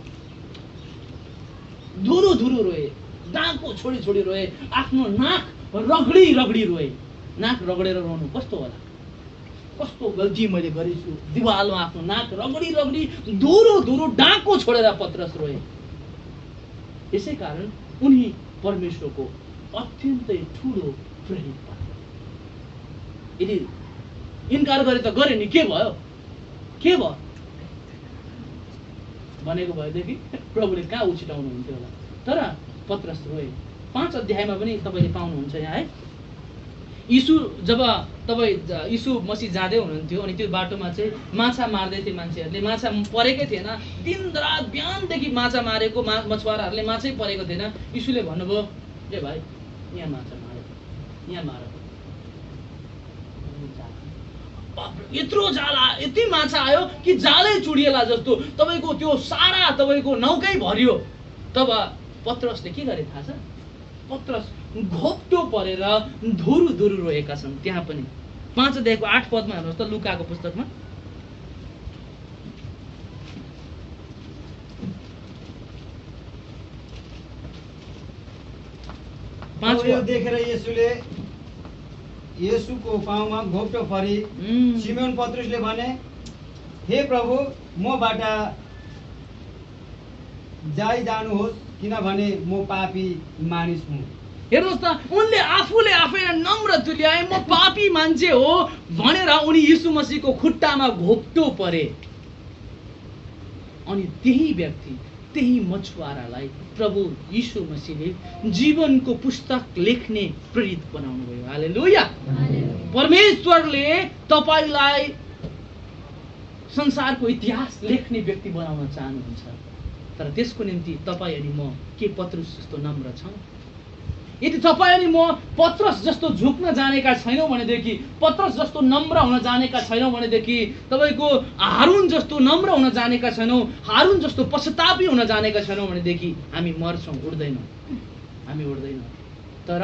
S1: धुरु धुरु रोए, डाको छोडी रोए, आफ्नो नाक रगडी रोए। नाक रगडेर रोनु कस्तो होला? कस्तो गल्ती मैले गरेछु, दिवालमा आफ्नो नाक रगडी धुरु डाको छोडेर पत्रस रोए। यसै कारण उनी परमेश्वरको अत्यन्तै ठुलो प्रेरित भए। यदि इन्कार गरे त गरे नि, के भयो भनेको भएदेखि प्रभुले कहाँ उछिटाउनु हुन्थ्यो होला। तर पत्रस रोए। 5 अध्यायमा पनि तपाईँले पाउनुहुन्छ यहाँ है। यीशु जब तपाईँ यीशु मसीह जाँदै हुनुहुन्थ्यो अनि त्यो बाटोमा चाहिँ माछा मार्दै थिए मान्छेहरूले, माछा परेकै थिएन, दिनरात बिहानदेखि माछा मारेको मछुवाराहरूले माछै परेको थिएन। यीशुले भन्नुभयो, ए भाइ यहाँ माछा मारे, यहाँ मार। यत्रो जाल यति माछा आयो कि जालै चुडिएला जस्तो, तपाईँको त्यो सारा तपाईँको नौकै भरियो। तब पत्रसले के गरे थाहा छ? पत्रस घोप्टो परेर धुरु धुरु रोएका छन्। त्यहाँ पनि 5 अध्यायको 8 पदमा हेर्नुहोस् त, लुकाको पुस्तकमा।
S4: यो देखेर येशूको पाउमा घोप्टो फरी सिमोन पत्रुसले भने, हे प्रभु मबाट जानुहोस्, किनभने म पापी मानिस हुँ।
S1: हेर्नुहोस् त, उनले आफूले आफैलाई नम्र तुल्याए, म पापी मान्छे हो भनेर उनी यीशु मसीहको खुट्टामा घोप्टो परे। अनि त्यही व्यक्ति, त्यही मछुवारालाई प्रभु यीशु मसीहले जीवनको पुस्तक लेख्ने प्रेरित बनाउनु भयो। हालेलुया। परमेश्वरले तपाईलाई संसारको इतिहास लेख्ने व्यक्ति बनाउन चाहनुहुन्छ, तर त्यसको निम्ति तपाईँ अनि म के पत्रुस जस्तो नम्र छौँ? यदि तपाईँ अनि म पत्रस जस्तो झुक्न जानेका छैनौँ भनेदेखि, पत्रस जस्तो नम्र हुन जानेका छैनौँ भनेदेखि, तपाईँको हारुन जस्तो नम्र हुन जानेका छैनौँ, हारुन जस्तो पश्चातापी हुन जानेका छैनौँ भनेदेखि हामी मर्छौँ, उड्दैनौँ, हामी उड्दैनौँ। तर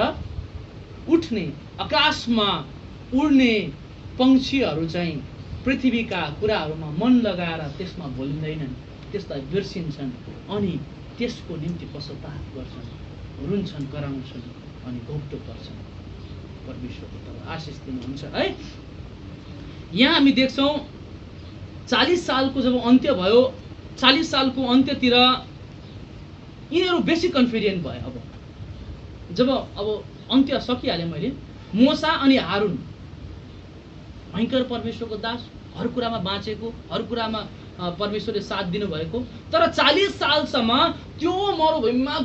S1: उठ्ने, आकाशमा उड्ने पक्षीहरू चाहिँ पृथ्वीका कुराहरूमा मन लगाएर त्यसमा भुलिँदैनन्, त्यसलाई बिर्सिन्छन् अनि त्यसको निम्ति पश्चाताप गर्छन्, रुन्छन्, कराउँछन् अनि घोप्टो पर्छन्। परमेश्वरले तपाईलाई आशिष दिनुहुन्छ है। यहाँ हामी देख्छौँ 40 सालको जब अन्त्य भयो, 40 सालको अन्त्यतिर यिनीहरू बेसी कन्फिडेन्ट भए। जब अन्त्य सकिहालेँ मैले, मोसा अनि हारुन भयङ्कर परमेश्वरको दास, हर कुरामा बाँचेको, हर कुरामा परमेश्वरले साथ दिनुभएको, तर 40 सालसम्म त्यो मरुभूमिमा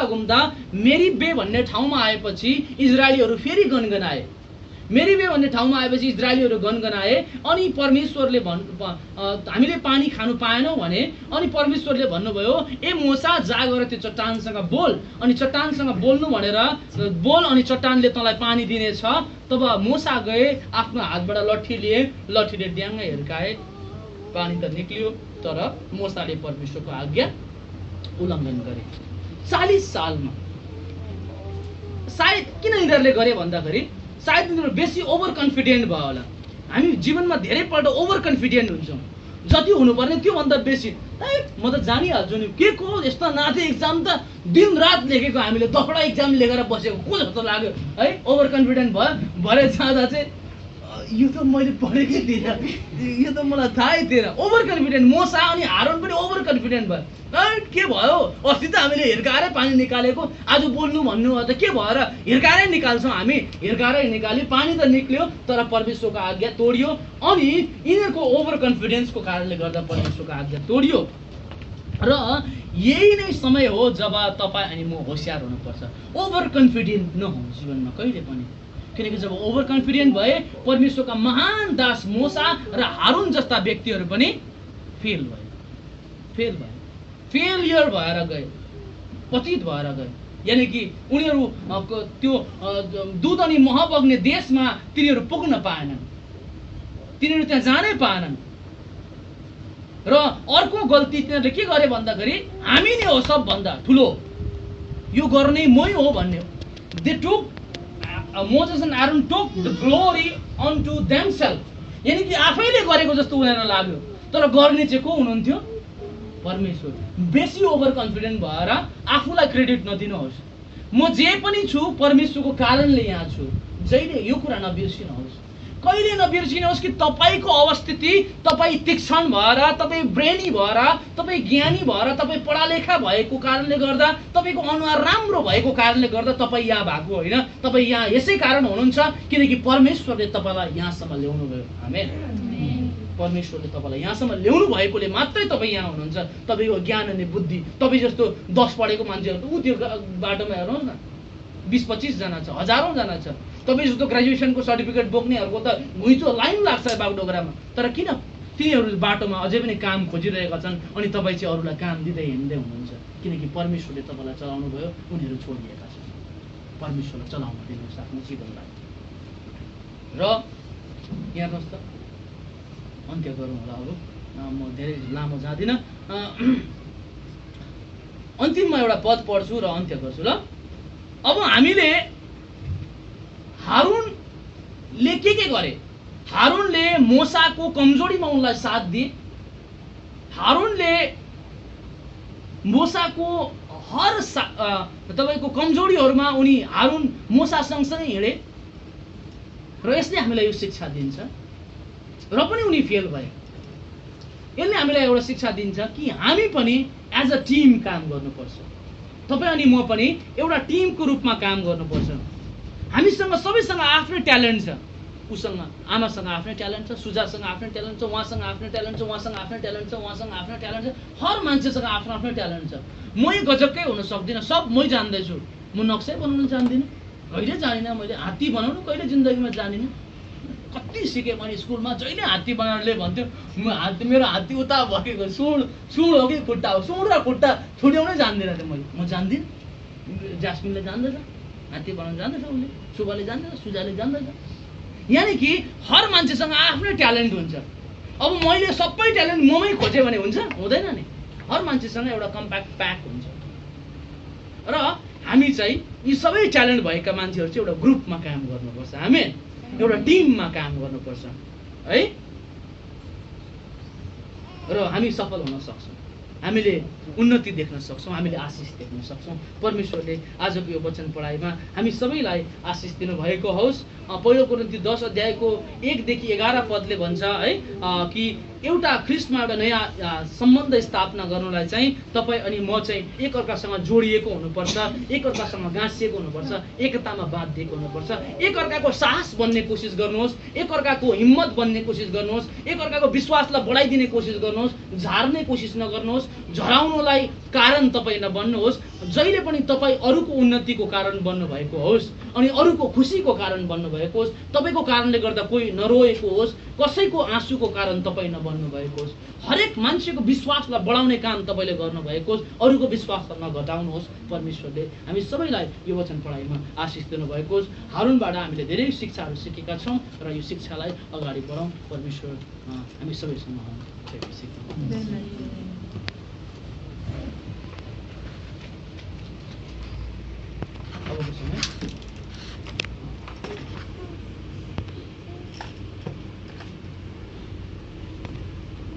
S1: घुम्दा मेरीबे भन्ने ठाउँमा आएपछि इजरायलीहरू फेरि गनगनाए। मेरीबे भन्ने ठाउँमा आएपछि इजरायलीहरू गनगनाए अनि परमेश्वरले हामीले पानी खानु पाएनौँ भने, अनि परमेश्वरले भन्नुभयो, ए मोसा जा गएर त्यो चट्टानसँग बोल, अनि चट्टानसँग बोल्नु भनेर बोल अनि चट्टानले तँलाई पानी दिनेछ। तब मोसा गए, आफ्नो हातबाट लट्ठी लिए, लट्ठीले ड्याङ्गै हिर्काए, पानी त निक्लियो, तर मोसाले परमेश्वरको आज्ञा उल्लङ्घन गरे। 40 सालमा सायद किन यिनीहरूले गरे भन्दाखेरि सायद यिनीहरू बेसी ओभर कन्फिडेन्ट भयो होला। हामी जीवनमा धेरैपल्ट ओभर कन्फिडेन्ट हुन्छौँ, जति हुनुपर्ने त्योभन्दा बेसी। म त जानिहाल्छु नि, के को यस्तो नाथे एक्जाम त दिन रात लेखेको, हामीले 10वटा एक्जाम लेखेर बसेको को जस्तो लाग्यो है। ओभर कन्फिडेन्ट भयो, भरे जाँदा चाहिँ यो त मैले पढेकै थिइनँ, यो त मलाई थाहै थिएन। Over confident. मोसा अनि हारुन पनि ओभर कन्फिडेन्ट भयो। के भयो, अस्ति त हामीले हिर्काएरै पानी निकालेको, आज बोल्नु भन्नु त के भएर हिर्काएरै निकाल्छौँ हामी, हिर्काएरै निकाल्यो, पानी त निक्ल्यो, तर परमेश्वरको आज्ञा तोडियो। अनि यिनीहरूको ओभर कन्फिडेन्सको कारणले गर्दा परमेश्वरको आज्ञा तोडियो। र यही नै समय हो जब तपाईँ अनि म होसियार हुनुपर्छ। ओभर कन्फिडेन्ट नहुँ जीवनमा कहिले पनि, किनकि जब ओभर कन्फिडेन्ट भए परमेश्वरका महान दास मोसा र हारुन जस्ता व्यक्तिहरू पनि फेल भए, फेलियर भएर गए, पतित भएर गए। यानि कि उनीहरू त्यो दुध अनि मह बग्ने देशमा तिनीहरू पुग्न पाएनन्, तिनीहरू त्यहाँ जानै पाएनन्। र अर्को गल्ती तिनीहरूले के गरे भन्दाखेरि हामी नै हो सबभन्दा ठुलो, यो गर्ने मै हो भन्ने। They took Moses and Aaron took the glory unto themselves. यानी कि आफैले गरेको जस्तो उनीहरूलाई लाग्यो, तर गर्ने चाहिँ को हुनुहुन्थ्यो? परमेश्वर। बेसी ओभर कन्फिडेन्ट भएर आफूलाई क्रेडिट नदिनुहोस्। म जे पनि छु परमेश्वरको कारणले यहाँ छु। जहिले यो कुरा नबिर्सिनुहोस्, कहिले नबिर्सिनुहोस् कि तपाईको अवस्थिति, तपाईँ तीक्ष्ण भएर, तपाईँ ब्रेनी भएर, तपाईँ ज्ञानी भएर, तपाईँ पढालेखा भएको कारणले गर्दा, तपाईँको अनुहार राम्रो भएको कारणले गर्दा तपाईँ यहाँ भएको होइन। तपाईँ यहाँ यसै कारण हुनुहुन्छ किनकि परमेश्वरले तपाईँलाई यहाँसम्म ल्याउनु भयो। आमेन। परमेश्वरले तपाईँलाई यहाँसम्म ल्याउनु भएकोले मात्रै तपाईँ यहाँ हुनुहुन्छ। तपाईँको ज्ञान अनि बुद्धि, तपाईँ जस्तो 10 पढेको मान्छेहरू ऊ त्यो बाटोमा हेर्नुहोस् न, 20-25 जना छ, हजारौँ जना छ। तपाईँ जस्तो ग्रेजुएसनको सर्टिफिकेट बोक्नेहरूको त घुइँचो लाइन लाग्छ बागडोगरामा। तर किन तिनीहरू बाटोमा अझै पनि काम खोजिरहेका छन् अनि तपाईँ चाहिँ अरूलाई काम दिँदै हिँड्दै हुनुहुन्छ? किनकि परमेश्वरले तपाईँलाई चलाउनु भयो, उनीहरू छोडिएका छन्। परमेश्वरलाई चलाउन दिनुहोस् आफ्नो जीवनलाई। र यहाँ हेर्नुहोस् त, अन्त्य गरौँ होला। अब म धेरै लामो जाँदिनँ। अन्तिममा एउटा पद पढ्छु र अन्त्य गर्छु ल। अब हामीले हारुनले के गरे? हारुनले मोसाको कमजोरीमा उनलाई साथ दिए। हारुनले मोसाको हर तपाईँको कमजोरीहरूमा उनी हारुन मोसा सँगसँगै हिँडे र यसले हामीलाई यो शिक्षा दिन्छ। र पनि उनी फेल भए। यसले हामीलाई एउटा शिक्षा दिन्छ कि हामी पनि एज अ टिम काम गर्नुपर्छ। तपाईँ अनि म पनि एउटा टिमको रूपमा काम गर्नुपर्छ। हामीसँग सबैसँग आफ्नै ट्यालेन्ट छ। उसँग आमासँग आफ्नै ट्यालेन्ट छ, सुजासँग आफ्नै ट्यालेन्ट छ, उहाँसँग आफ्नै ट्यालेन्ट छ, उहाँसँग आफ्नै ट्यालेन्ट छ, उहाँसँग आफ्नै ट्यालेन्ट छ। हर मान्छेसँग आफ्नो आफ्नो ट्यालेन्ट छ। मै गजबकै हुन सक्दिनँ, सब मै जान्दैछु। म नक्सै बनाउन जान्दिनँ, कहिले जानिनँ। मैले हात्ती बनाउनु कहिले जिन्दगीमा जानिनँ। कति सिकेँ मैले स्कुलमा, जहिले हात्ती बनाउनुले भन्थ्यो मेरो हात्ती उता भएको सुँड हो कि खुट्टा हो, सुँड र खुट्टा छुट्याउनै जान्दिनँ थिएँ मैले। म जान्दिनँ। जास्मिनले जान्दछ, हात्ती बनाउनु जान्दछ, उसले शुभले जान्दछ, सुजाले जान्दछ। यानि कि हर मान्छेसँग आफ्नै ट्यालेन्ट हुन्छ। अब मैले सबै ट्यालेन्ट ममै खोजेँ भने हुन्छ? हुँदैन नि। हर मान्छेसँग एउटा कम्प्याक्ट प्याक हुन्छ। र हामी चाहिँ यी सबै ट्यालेन्ट भएका मान्छेहरू चाहिँ एउटा ग्रुपमा काम गर्नुपर्छ। हामी एउटा टिममा काम गर्नुपर्छ है। र हामी सफल हुन सक्छौँ, हामीले उन्नति देख्न सक्छौँ, हामीले आशिष देख्न सक्छौँ। परमेश्वरले आजको यो वचन पढाइमा हामी सबैलाई आशिष दिनुभएको होस्। पहिलो कोरिन्थी 10 अध्यायको 1 देखि 11 पदले भन्छ है कि एउटा ख्रिस्टमा एउटा नयाँ सम्बन्ध स्थापना गर्नलाई चाहिँ तपाईँ अनि म चाहिँ एकअर्कासँग जोडिएको हुनुपर्छ, एकअर्कासँग गाँसिएको हुनुपर्छ, एकतामा बाँधिएको हुनुपर्छ। एकअर्काको साहस बन्ने कोसिस गर्नुहोस्, एकअर्काको हिम्मत बन्ने कोसिस गर्नुहोस्, एकअर्काको विश्वासलाई बढाइदिने कोसिस गर्नुहोस्, झार्ने कोसिस नगर्नुहोस्, झराउनलाई कारण तपाईँ नबन्नुहोस्। जहिले पनि तपाईँ अरूको उन्नतिको कारण बन्नुभएको होस् अनि अरूको खुसीको कारण बन्नुभएको होस्। तपाईँको कारणले गर्दा कोही नरोएको होस्, कसैको आँसुको कारण तपाईँ नबन्नुभएको होस्। हरेक मान्छेको विश्वासलाई बढाउने काम तपाईँले गर्नुभएको होस्, अरूको विश्वासलाई नघटाउनुहोस्। परमेश्वरले हामी सबैलाई यो वचन पढाइमा आशिष दिनुभएको होस्। हारुनबाट हामीले धेरै शिक्षाहरू सिकेका छौँ र यो शिक्षालाई अगाडि बढाउँ। परमेश्वर हामी सबैसँग